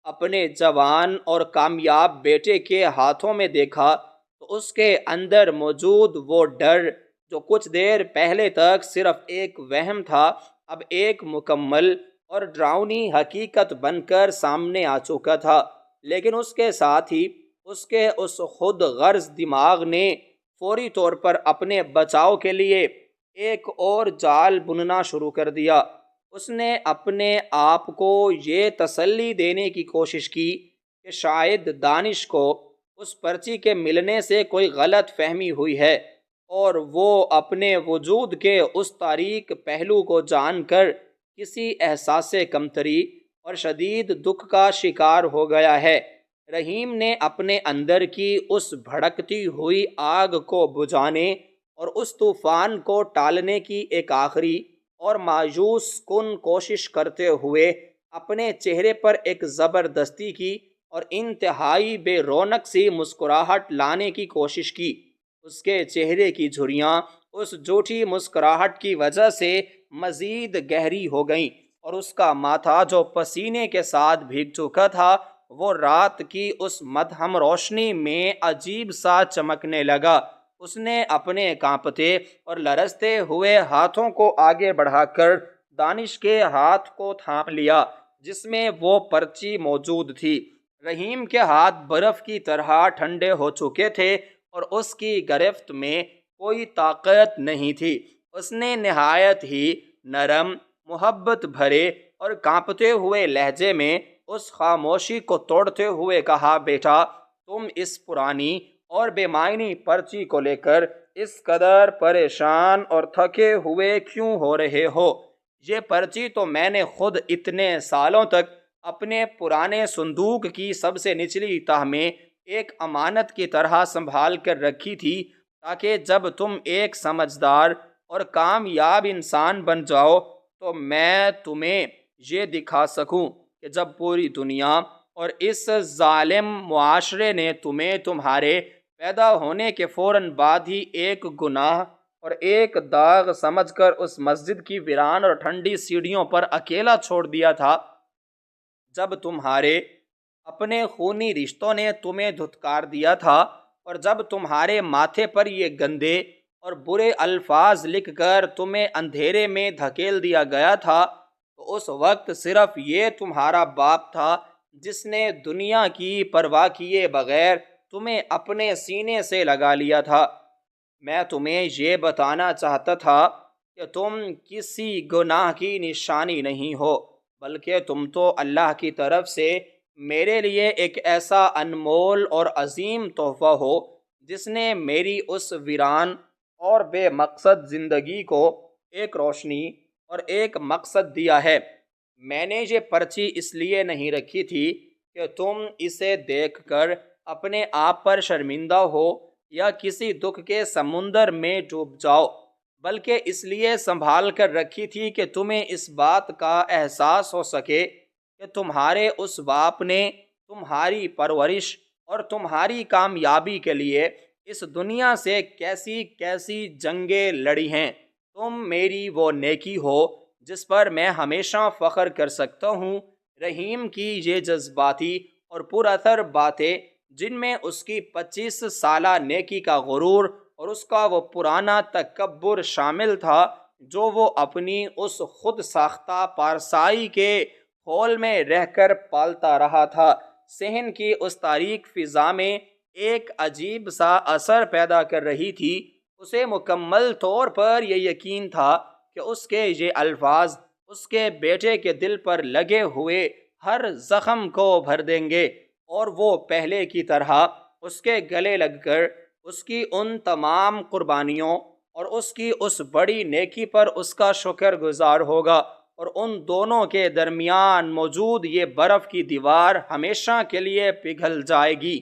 اپنے جوان اور کامیاب بیٹے کے ہاتھوں میں دیکھا تو اس کے اندر موجود وہ ڈر جو کچھ دیر پہلے تک صرف ایک وہم تھا، اب ایک مکمل اور ڈراؤنی حقیقت بن کر سامنے آ چکا تھا، لیکن اس کے ساتھ ہی اس کے اس خود غرض دماغ نے فوری طور پر اپنے بچاؤ کے لیے ایک اور جال بننا شروع کر دیا۔ اس نے اپنے آپ کو یہ تسلی دینے کی کوشش کی کہ شاید دانش کو اس پرچی کے ملنے سے کوئی غلط فہمی ہوئی ہے، اور وہ اپنے وجود کے اس تاریک پہلو کو جان کر کسی احساس کمتری اور شدید دکھ کا شکار ہو گیا ہے۔ رحیم نے اپنے اندر کی اس بھڑکتی ہوئی آگ کو بجھانے اور اس طوفان کو ٹالنے کی ایک آخری اور مایوس کن کوشش کرتے ہوئے اپنے چہرے پر ایک زبردستی کی اور انتہائی بے رونق سی مسکراہٹ لانے کی کوشش کی۔ اس کے چہرے کی جھریاں اس جھوٹی مسکراہٹ کی وجہ سے مزید گہری ہو گئیں، اور اس کا ماتھا جو پسینے کے ساتھ بھیگ چکا تھا وہ رات کی اس مدھم روشنی میں عجیب سا چمکنے لگا۔ اس نے اپنے کانپتے اور لرزتے ہوئے ہاتھوں کو آگے بڑھا کر دانش کے ہاتھ کو تھام لیا جس میں وہ پرچی موجود تھی۔ رحیم کے ہاتھ برف کی طرح ٹھنڈے ہو چکے تھے اور اس کی گرفت میں کوئی طاقت نہیں تھی۔ اس نے نہایت ہی نرم، محبت بھرے اور کانپتے ہوئے لہجے میں اس خاموشی کو توڑتے ہوئے کہا، بیٹا، تم اس پرانی اور بے معنی پرچی کو لے کر اس قدر پریشان اور تھکے ہوئے کیوں ہو رہے ہو؟ یہ پرچی تو میں نے خود اتنے سالوں تک اپنے پرانے صندوق کی سب سے نچلی تہہ میں ایک امانت کی طرح سنبھال کر رکھی تھی، تاکہ جب تم ایک سمجھدار اور کامیاب انسان بن جاؤ تو میں تمہیں یہ دکھا سکوں کہ جب پوری دنیا اور اس ظالم معاشرے نے تمہیں تمہارے پیدا ہونے کے فوراً بعد ہی ایک گناہ اور ایک داغ سمجھ کر اس مسجد کی ویران اور ٹھنڈی سیڑھیوں پر اکیلا چھوڑ دیا تھا، جب تمہارے اپنے خونی رشتوں نے تمہیں دھتکار دیا تھا، اور جب تمہارے ماتھے پر یہ گندے اور برے الفاظ لکھ کر تمہیں اندھیرے میں دھکیل دیا گیا تھا، تو اس وقت صرف یہ تمہارا باپ تھا جس نے دنیا کی پرواہ کیے بغیر تمہیں اپنے سینے سے لگا لیا تھا۔ میں تمہیں یہ بتانا چاہتا تھا کہ تم کسی گناہ کی نشانی نہیں ہو، بلکہ تم تو اللہ کی طرف سے میرے لیے ایک ایسا انمول اور عظیم تحفہ ہو جس نے میری اس ویران اور بے مقصد زندگی کو ایک روشنی اور ایک مقصد دیا ہے۔ میں نے یہ پرچی اس لیے نہیں رکھی تھی کہ تم اسے دیکھ کر اپنے آپ پر شرمندہ ہو یا کسی دکھ کے سمندر میں ڈوب جاؤ، بلکہ اس لیے سنبھال کر رکھی تھی کہ تمہیں اس بات کا احساس ہو سکے کہ تمہارے اس باپ نے تمہاری پرورش اور تمہاری کامیابی کے لیے اس دنیا سے کیسی کیسی جنگیں لڑی ہیں۔ تم میری وہ نیکی ہو جس پر میں ہمیشہ فخر کر سکتا ہوں۔ رحیم کی یہ جذباتی اور پر اثر باتیں، جن میں اس کی 25 سالہ نیکی کا غرور اور اس کا وہ پرانا تکبر شامل تھا جو وہ اپنی اس خود ساختہ پارسائی کے خول میں رہ کر پالتا رہا تھا، صحن کی اس تاریک فضا میں ایک عجیب سا اثر پیدا کر رہی تھی۔ اسے مکمل طور پر یہ یقین تھا کہ اس کے یہ الفاظ اس کے بیٹے کے دل پر لگے ہوئے ہر زخم کو بھر دیں گے، اور وہ پہلے کی طرح اس کے گلے لگ کر اس کی ان تمام قربانیوں اور اس کی اس بڑی نیکی پر اس کا شکر گزار ہوگا، اور ان دونوں کے درمیان موجود یہ برف کی دیوار ہمیشہ کے لیے پگھل جائے گی۔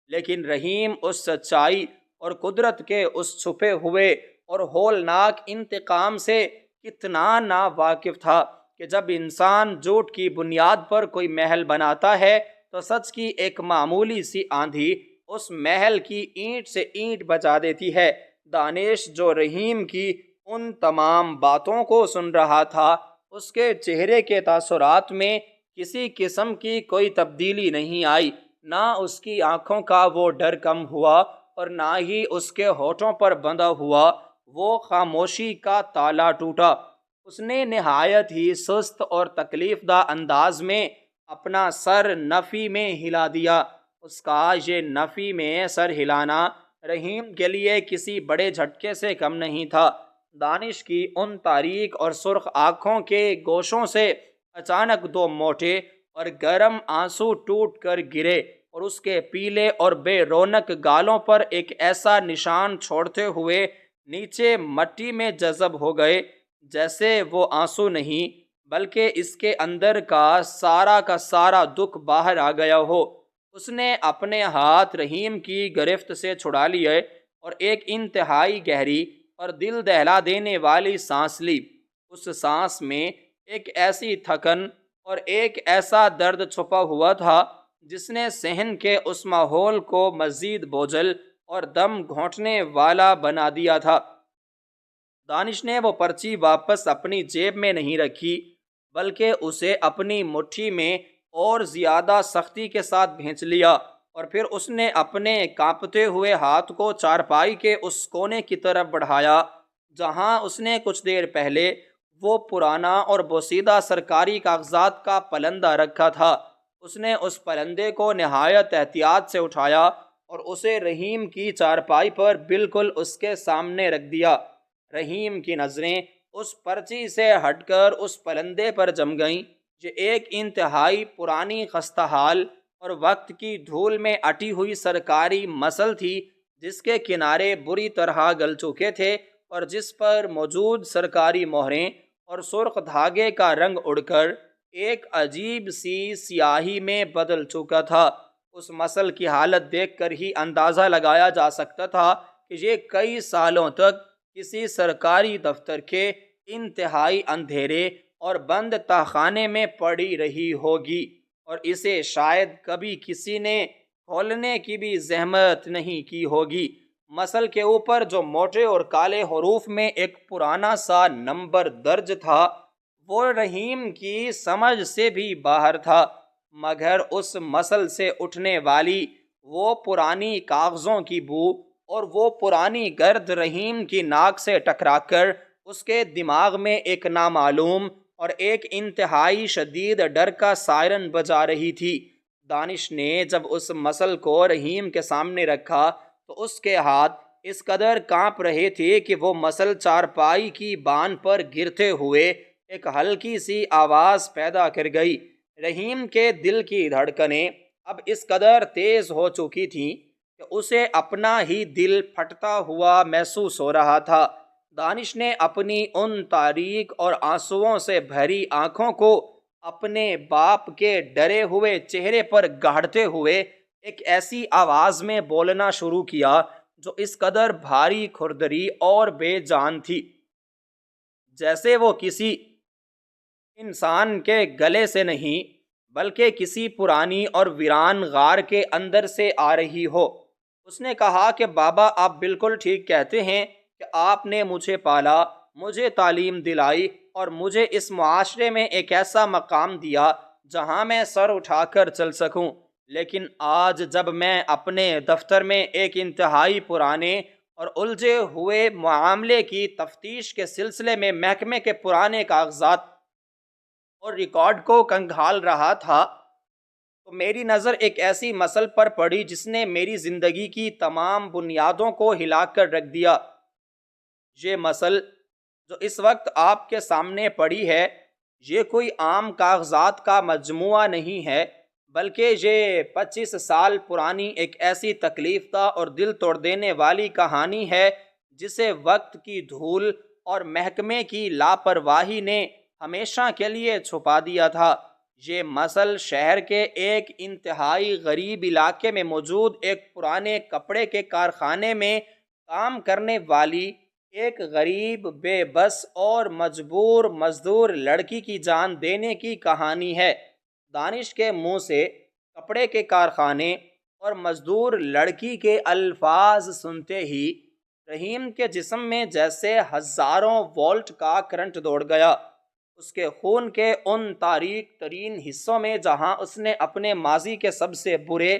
لیکن رحیم اس سچائی اور قدرت کے اس چھپے ہوئے اور ہولناک انتقام سے کتنا ناواقف تھا کہ جب انسان جھوٹ کی بنیاد پر کوئی محل بناتا ہے تو سچ کی ایک معمولی سی آندھی اس محل کی اینٹ سے اینٹ بجا دیتی ہے۔ دانش جو رحیم کی ان تمام باتوں کو سن رہا تھا، اس کے چہرے کے تاثرات میں کسی قسم کی کوئی تبدیلی نہیں آئی، نہ اس کی آنکھوں کا وہ ڈر کم ہوا اور نہ ہی اس کے ہونٹوں پر بندھا ہوا وہ خاموشی کا تالا ٹوٹا۔ اس نے نہایت ہی سست اور تکلیف دہ انداز میں اپنا سر نفی میں ہلا دیا۔ اس کا یہ نفی میں سر ہلانا رحیم کے لیے کسی بڑے جھٹکے سے کم نہیں تھا۔ دانش کی ان تاریک اور سرخ آنکھوں کے گوشوں سے اچانک دو موٹے اور گرم آنسو ٹوٹ کر گرے اور اس کے پیلے اور بے رونق گالوں پر ایک ایسا نشان چھوڑتے ہوئے نیچے مٹی میں جذب ہو گئے جیسے وہ آنسو نہیں بلکہ اس کے اندر کا سارا دکھ باہر آ گیا ہو۔ اس نے اپنے ہاتھ رحیم کی گرفت سے چھڑا لیے اور ایک انتہائی گہری اور دل دہلا دینے والی سانس لی۔ اس سانس میں ایک ایسی تھکن اور ایک ایسا درد چھپا ہوا تھا جس نے صحن کے اس ماحول کو مزید بوجھل اور دم گھونٹنے والا بنا دیا تھا۔ دانش نے وہ پرچی واپس اپنی جیب میں نہیں رکھی بلکہ اسے اپنی مٹھی میں اور زیادہ سختی کے ساتھ بھینچ لیا اور پھر اس نے اپنے کانپتے ہوئے ہاتھ کو چارپائی کے اس کونے کی طرف بڑھایا جہاں اس نے کچھ دیر پہلے وہ پرانا اور بوسیدہ سرکاری کاغذات کا پلندہ رکھا تھا۔ اس نے اس پلندے کو نہایت احتیاط سے اٹھایا اور اسے رحیم کی چارپائی پر بالکل اس کے سامنے رکھ دیا۔ رحیم کی نظریں اس پرچی سے ہٹ کر اس پلندے پر جم گئیں۔ یہ ایک انتہائی پرانی خستہ حال اور وقت کی دھول میں اٹی ہوئی سرکاری مسل تھی جس کے کنارے بری طرح گل چکے تھے اور جس پر موجود سرکاری مہریں اور سرخ دھاگے کا رنگ اڑ کر ایک عجیب سی سیاہی میں بدل چکا تھا۔ اس مسل کی حالت دیکھ کر ہی اندازہ لگایا جا سکتا تھا کہ یہ کئی سالوں تک کسی سرکاری دفتر کے انتہائی اندھیرے اور بند تہخانے میں پڑی رہی ہوگی اور اسے شاید کبھی کسی نے کھولنے کی بھی زحمت نہیں کی ہوگی۔ مسل کے اوپر جو موٹے اور کالے حروف میں ایک پرانا سا نمبر درج تھا وہ رحیم کی سمجھ سے بھی باہر تھا، مگر اس مسل سے اٹھنے والی وہ پرانی کاغذوں کی بو اور وہ پرانی گرد رحیم کی ناک سے ٹکرا کر اس کے دماغ میں ایک نامعلوم اور ایک انتہائی شدید ڈر کا سائرن بجا رہی تھی۔ دانش نے جب اس مسل کو رحیم کے سامنے رکھا تو اس کے ہاتھ اس قدر کانپ رہے تھے کہ وہ مسل چارپائی کی بان پر گرتے ہوئے ایک ہلکی سی آواز پیدا کر گئی۔ رحیم کے دل کی دھڑکنیں اب اس قدر تیز ہو چکی تھیں کہ اسے اپنا ہی دل پھٹتا ہوا محسوس ہو رہا تھا۔ دانش نے اپنی ان تاریک اور آنسوؤں سے بھری آنکھوں کو اپنے باپ کے ڈرے ہوئے چہرے پر گاڑتے ہوئے ایک ایسی آواز میں بولنا شروع کیا جو اس قدر بھاری کھردری اور بے جان تھی جیسے وہ کسی انسان کے گلے سے نہیں بلکہ کسی پرانی اور ویران غار کے اندر سے آ رہی ہو۔ اس نے کہا کہ بابا آپ بالکل ٹھیک کہتے ہیں کہ آپ نے مجھے پالا، مجھے تعلیم دلائی اور مجھے اس معاشرے میں ایک ایسا مقام دیا جہاں میں سر اٹھا کر چل سکوں، لیکن آج جب میں اپنے دفتر میں ایک انتہائی پرانے اور الجھے ہوئے معاملے کی تفتیش کے سلسلے میں محکمے کے پرانے کاغذات اور ریکارڈ کو کنگھال رہا تھا تو میری نظر ایک ایسی مسل پر پڑی جس نے میری زندگی کی تمام بنیادوں کو ہلا کر رکھ دیا۔ یہ مسل جو اس وقت آپ کے سامنے پڑی ہے یہ کوئی عام کاغذات کا مجموعہ نہیں ہے بلکہ یہ 25 سال پرانی ایک ایسی تکلیف دہ اور دل توڑ دینے والی کہانی ہے جسے وقت کی دھول اور محکمے کی لاپرواہی نے ہمیشہ کے لیے چھپا دیا تھا۔ یہ مسل شہر کے ایک انتہائی غریب علاقے میں موجود ایک پرانے کپڑے کے کارخانے میں کام کرنے والی ایک غریب، بے بس اور مجبور مزدور لڑکی کی جان دینے کی کہانی ہے۔ دانش کے منہ سے کپڑے کے کارخانے اور مزدور لڑکی کے الفاظ سنتے ہی رحیم کے جسم میں جیسے ہزاروں وولٹ کا کرنٹ دوڑ گیا۔ اس کے خون کے ان تاریک ترین حصوں میں جہاں اس نے اپنے ماضی کے سب سے برے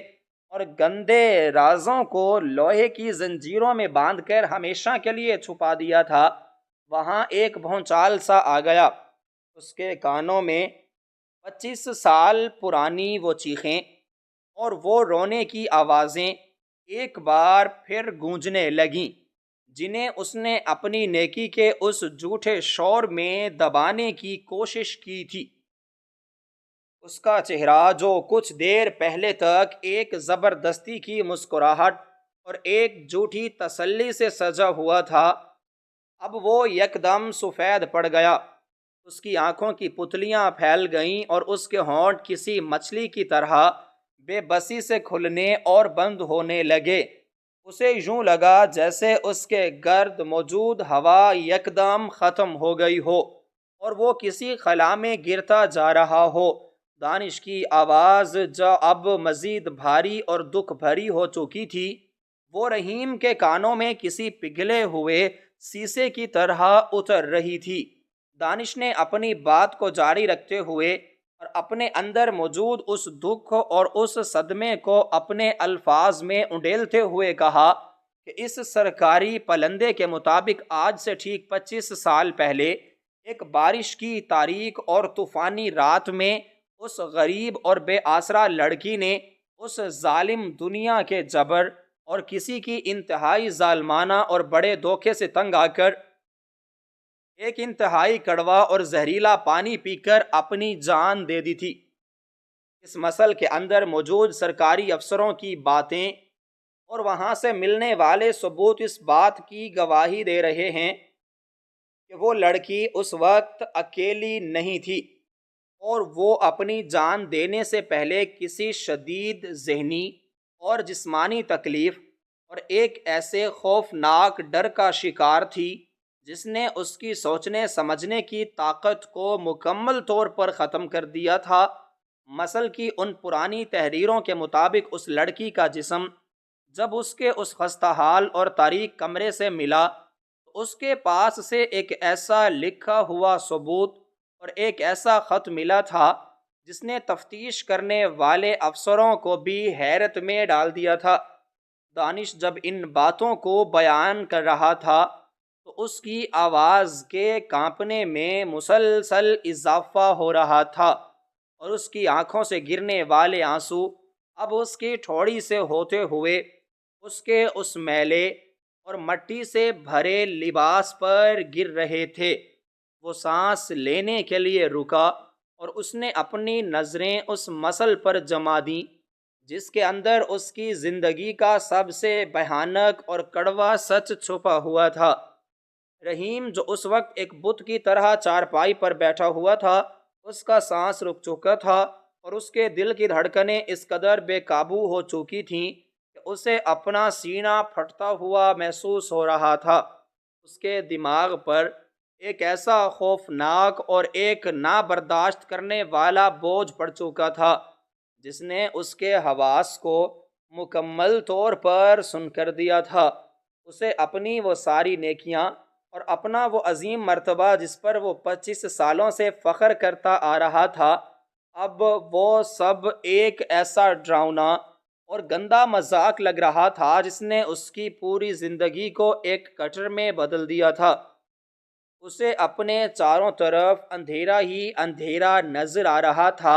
اور گندے رازوں کو لوہے کی زنجیروں میں باندھ کر ہمیشہ کے لیے چھپا دیا تھا، وہاں ایک بھونچال سا آ گیا۔ اس کے کانوں میں 25 سال پرانی وہ چیخیں اور وہ رونے کی آوازیں ایک بار پھر گونجنے لگیں، جنہیں اس نے اپنی نیکی کے اس جھوٹے شور میں دبانے کی کوشش کی تھی۔ اس کا چہرہ جو کچھ دیر پہلے تک ایک زبردستی کی مسکراہٹ اور ایک جھوٹی تسلی سے سجا ہوا تھا، اب وہ یکدم سفید پڑ گیا۔ اس کی آنکھوں کی پتلیاں پھیل گئیں اور اس کے ہونٹ کسی مچھلی کی طرح بے بسی سے کھلنے اور بند ہونے لگے۔ اسے یوں لگا جیسے اس کے گرد موجود ہوا یکدم ختم ہو گئی ہو اور وہ کسی خلا میں گرتا جا رہا ہو۔ دانش کی آواز جو اب مزید بھاری اور دکھ بھری ہو چکی تھی، وہ رحیم کے کانوں میں کسی پگھلے ہوئے سیسے کی طرح اتر رہی تھی۔ دانش نے اپنی بات کو جاری رکھتے ہوئے اور اپنے اندر موجود اس دکھ اور اس صدمے کو اپنے الفاظ میں انڈیلتے ہوئے کہا کہ اس سرکاری پلندے کے مطابق آج سے ٹھیک 25 سال پہلے ایک بارش کی تاریک اور طوفانی رات میں اس غریب اور بے آسرا لڑکی نے اس ظالم دنیا کے جبر اور کسی کی انتہائی ظالمانہ اور بڑے دھوکے سے تنگ آ کر ایک انتہائی کڑوا اور زہریلا پانی پی کر اپنی جان دے دی تھی۔ اس مسل کے اندر موجود سرکاری افسروں کی باتیں اور وہاں سے ملنے والے ثبوت اس بات کی گواہی دے رہے ہیں کہ وہ لڑکی اس وقت اکیلی نہیں تھی اور وہ اپنی جان دینے سے پہلے کسی شدید ذہنی اور جسمانی تکلیف اور ایک ایسے خوفناک ڈر کا شکار تھی جس نے اس کی سوچنے سمجھنے کی طاقت کو مکمل طور پر ختم کر دیا تھا۔ مسل کی ان پرانی تحریروں کے مطابق اس لڑکی کا جسم جب اس کے اس خستہ حال اور تاریک کمرے سے ملا تو اس کے پاس سے ایک ایسا لکھا ہوا ثبوت اور ایک ایسا خط ملا تھا جس نے تفتیش کرنے والے افسروں کو بھی حیرت میں ڈال دیا تھا۔ دانش جب ان باتوں کو بیان کر رہا تھا تو اس کی آواز کے کانپنے میں مسلسل اضافہ ہو رہا تھا اور اس کی آنکھوں سے گرنے والے آنسو اب اس کی ٹھوڑی سے ہوتے ہوئے اس کے اس میلے اور مٹی سے بھرے لباس پر گر رہے تھے۔ وہ سانس لینے کے لیے رکا اور اس نے اپنی نظریں اس مسل پر جما دیں جس کے اندر اس کی زندگی کا سب سے بھیانک اور کڑوا سچ چھپا ہوا تھا۔ رحیم جو اس وقت ایک بت کی طرح چارپائی پر بیٹھا ہوا تھا، اس کا سانس رک چکا تھا اور اس کے دل کی دھڑکنیں اس قدر بے قابو ہو چکی تھیں کہ اسے اپنا سینہ پھٹتا ہوا محسوس ہو رہا تھا۔ اس کے دماغ پر ایک ایسا خوفناک اور ایک نابرداشت کرنے والا بوجھ پڑ چکا تھا جس نے اس کے حواس کو مکمل طور پر سن کر دیا تھا۔ اسے اپنی وہ ساری نیکیاں اور اپنا وہ عظیم مرتبہ جس پر وہ 25 سالوں سے فخر کرتا آ رہا تھا، اب وہ سب ایک ایسا ڈراؤنا اور گندا مذاق لگ رہا تھا جس نے اس کی پوری زندگی کو ایک کٹر میں بدل دیا تھا۔ اسے اپنے چاروں طرف اندھیرا ہی اندھیرا نظر آ رہا تھا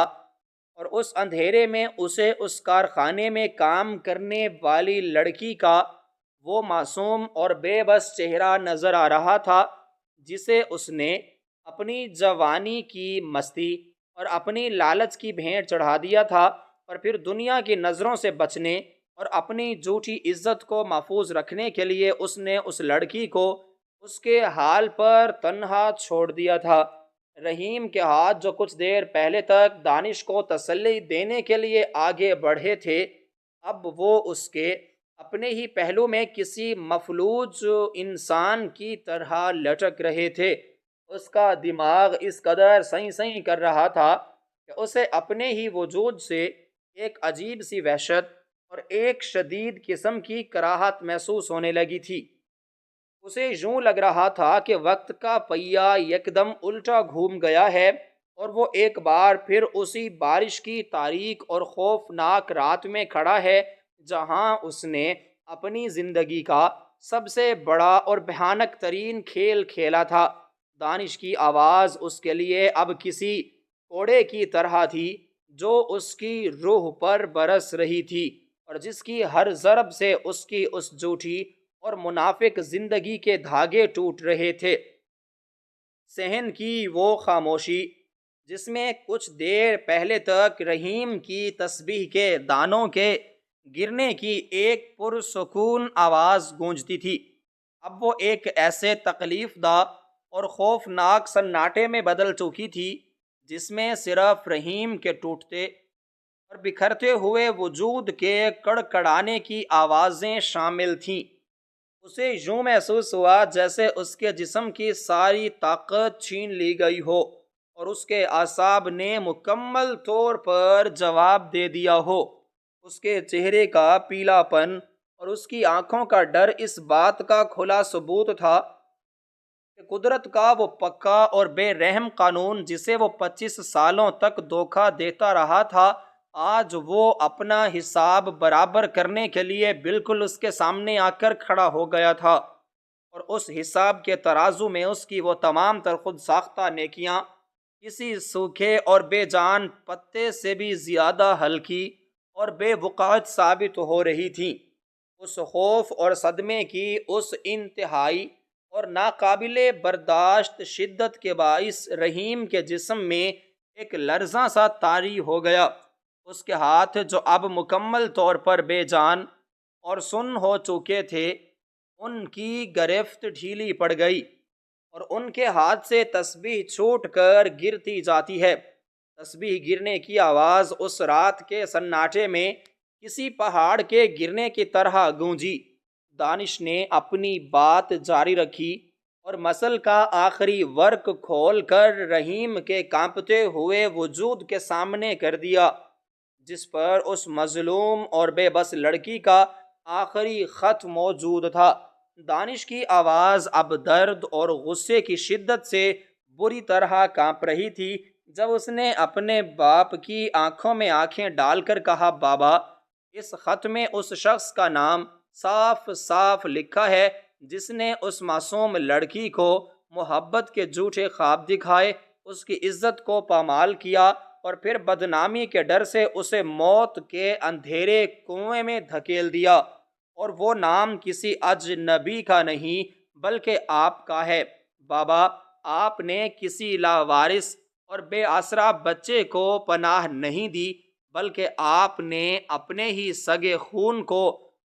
اور اس اندھیرے میں اسے اس کارخانے میں کام کرنے والی لڑکی کا وہ معصوم اور بے بس چہرہ نظر آ رہا تھا جسے اس نے اپنی جوانی کی مستی اور اپنی لالچ کی بھیٹ چڑھا دیا تھا، اور پھر دنیا کی نظروں سے بچنے اور اپنی جھوٹی عزت کو محفوظ رکھنے کے لیے اس نے اس لڑکی کو اس کے حال پر تنہا چھوڑ دیا تھا۔ رحیم کے ہاتھ جو کچھ دیر پہلے تک دانش کو تسلی دینے کے لیے آگے بڑھے تھے، اب وہ اس کے اپنے ہی پہلو میں کسی مفلوج انسان کی طرح لٹک رہے تھے۔ اس کا دماغ اس قدر سیں سیں کر رہا تھا کہ اسے اپنے ہی وجود سے ایک عجیب سی وحشت اور ایک شدید قسم کی کراہت محسوس ہونے لگی تھی۔ اسے یوں لگ رہا تھا کہ وقت کا پہیہ یکدم الٹا گھوم گیا ہے اور وہ ایک بار پھر اسی بارش کی تاریک اور خوفناک رات میں کھڑا ہے جہاں اس نے اپنی زندگی کا سب سے بڑا اور بھیانک ترین کھیل کھیلا تھا۔ دانش کی آواز اس کے لیے اب کسی کوڑے کی طرح تھی جو اس کی روح پر برس رہی تھی اور جس کی ہر ضرب سے اس کی اس جھوٹی اور منافق زندگی کے دھاگے ٹوٹ رہے تھے۔ صحن کی وہ خاموشی جس میں کچھ دیر پہلے تک رحیم کی تسبیح کے دانوں کے گرنے کی ایک پرسکون آواز گونجتی تھی، اب وہ ایک ایسے تکلیف دہ اور خوفناک سناٹے میں بدل چکی تھی جس میں صرف رحیم کے ٹوٹتے اور بکھرتے ہوئے وجود کے کڑکڑانے کی آوازیں شامل تھیں۔ اسے یوں محسوس ہوا جیسے اس کے جسم کی ساری طاقت چھین لی گئی ہو اور اس کے اعصاب نے مکمل طور پر جواب دے دیا ہو۔ اس کے چہرے کا پیلا پن اور اس کی آنکھوں کا ڈر اس بات کا کھلا ثبوت تھا کہ قدرت کا وہ پکا اور بے رحم قانون جسے وہ 25 سالوں تک دھوکہ دیتا رہا تھا، آج وہ اپنا حساب برابر کرنے کے لیے بالکل اس کے سامنے آ کر کھڑا ہو گیا تھا، اور اس حساب کے ترازو میں اس کی وہ تمام تر خود ساختہ نیکیاں کسی سوکھے اور بے جان پتے سے بھی زیادہ ہلکی اور بے وقعت ثابت ہو رہی تھیں۔ اس خوف اور صدمے کی اس انتہائی اور ناقابل برداشت شدت کے باعث رحیم کے جسم میں ایک لرزاں سا طاری ہو گیا۔ اس کے ہاتھ جو اب مکمل طور پر بے جان اور سن ہو چکے تھے، ان کی گرفت ڈھیلی پڑ گئی اور ان کے ہاتھ سے تسبیح چھوٹ کر گرتی جاتی ہے۔ تسبیح گرنے کی آواز اس رات کے سناٹے میں کسی پہاڑ کے گرنے کی طرح گونجی۔ دانش نے اپنی بات جاری رکھی اور مسل کا آخری ورق کھول کر رحیم کے کانپتے ہوئے وجود کے سامنے کر دیا، جس پر اس مظلوم اور بے بس لڑکی کا آخری خط موجود تھا۔ دانش کی آواز اب درد اور غصے کی شدت سے بری طرح کانپ رہی تھی جب اس نے اپنے باپ کی آنکھوں میں آنکھیں ڈال کر کہا، بابا، اس خط میں اس شخص کا نام صاف صاف لکھا ہے جس نے اس معصوم لڑکی کو محبت کے جھوٹے خواب دکھائے، اس کی عزت کو پامال کیا اور پھر بدنامی کے ڈر سے اسے موت کے اندھیرے کنویں میں دھکیل دیا، اور وہ نام کسی اجنبی کا نہیں بلکہ آپ کا ہے۔ بابا، آپ نے کسی لاوارث اور بے آسرا بچے کو پناہ نہیں دی، بلکہ آپ نے اپنے ہی سگے خون کو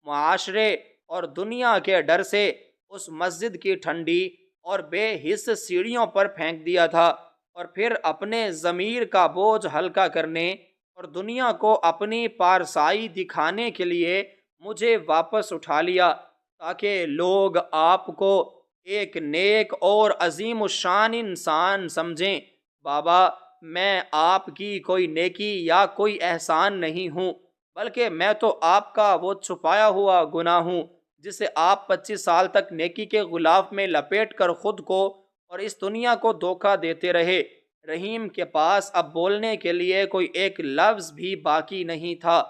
معاشرے اور دنیا کے ڈر سے اس مسجد کی ٹھنڈی اور بے حس سیڑھیوں پر پھینک دیا تھا، اور پھر اپنے ضمیر کا بوجھ ہلکا کرنے اور دنیا کو اپنی پارسائی دکھانے کے لیے مجھے واپس اٹھا لیا تاکہ لوگ آپ کو ایک نیک اور عظیم الشان انسان سمجھیں۔ بابا، میں آپ کی کوئی نیکی یا کوئی احسان نہیں ہوں، بلکہ میں تو آپ کا وہ چھپایا ہوا گناہ ہوں جسے آپ 25 سال تک نیکی کے غلاف میں لپیٹ کر خود کو اور اس دنیا کو دھوکہ دیتے رہے۔ رحیم کے پاس اب بولنے کے لیے کوئی ایک لفظ بھی باقی نہیں تھا۔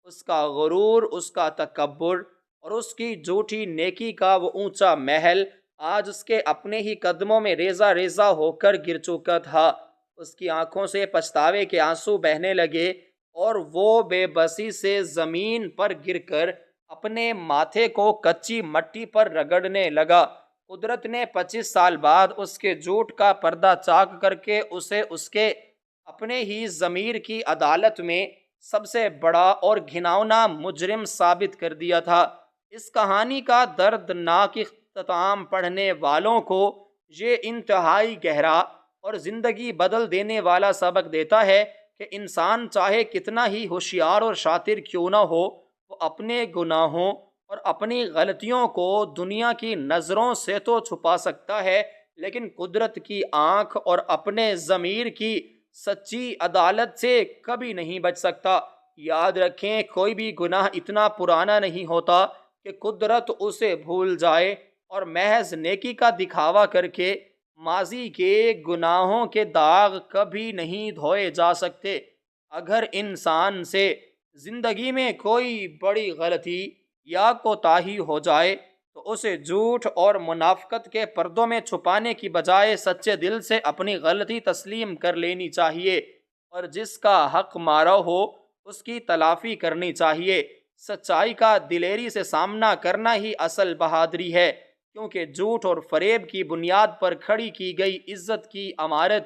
اس کا غرور، اس کا تکبر اور اس کی جھوٹی نیکی کا وہ اونچا محل آج اس کے اپنے ہی قدموں میں ریزہ ریزہ ہو کر گر چکا تھا۔ اس کی آنکھوں سے پچھتاوے کے آنسو بہنے لگے اور وہ بے بسی سے زمین پر گر کر اپنے ماتھے کو کچی مٹی پر رگڑنے لگا۔ قدرت نے 25 سال بعد اس کے جھوٹ کا پردہ چاک کر کے اسے اس کے اپنے ہی ضمیر کی عدالت میں سب سے بڑا اور گھناؤنا مجرم ثابت کر دیا تھا۔ اس کہانی کا دردناک اختتام پڑھنے والوں کو یہ انتہائی گہرا اور زندگی بدل دینے والا سبق دیتا ہے کہ انسان چاہے کتنا ہی ہوشیار اور شاطر کیوں نہ ہو، وہ اپنے گناہوں اور اپنی غلطیوں کو دنیا کی نظروں سے تو چھپا سکتا ہے، لیکن قدرت کی آنکھ اور اپنے ضمیر کی سچی عدالت سے کبھی نہیں بچ سکتا۔ یاد رکھیں، کوئی بھی گناہ اتنا پرانا نہیں ہوتا کہ قدرت اسے بھول جائے، اور محض نیکی کا دکھاوا کر کے ماضی کے گناہوں کے داغ کبھی نہیں دھوئے جا سکتے۔ اگر انسان سے زندگی میں کوئی بڑی غلطی یا کوتاہی ہو جائے تو اسے جھوٹ اور منافقت کے پردوں میں چھپانے کی بجائے سچے دل سے اپنی غلطی تسلیم کر لینی چاہیے، اور جس کا حق مارا ہو اس کی تلافی کرنی چاہیے۔ سچائی کا دلیری سے سامنا کرنا ہی اصل بہادری ہے، کیونکہ جھوٹ اور فریب کی بنیاد پر کھڑی کی گئی عزت کی عمارت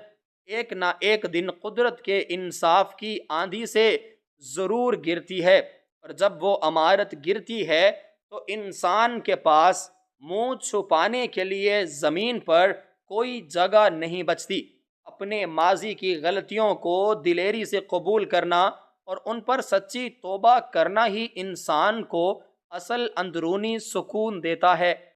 ایک نہ ایک دن قدرت کے انصاف کی آندھی سے ضرور گرتی ہے، اور جب وہ عمارت گرتی ہے تو انسان کے پاس منہ چھپانے کے لیے زمین پر کوئی جگہ نہیں بچتی۔ اپنے ماضی کی غلطیوں کو دلیری سے قبول کرنا اور ان پر سچی توبہ کرنا ہی انسان کو اصل اندرونی سکون دیتا ہے۔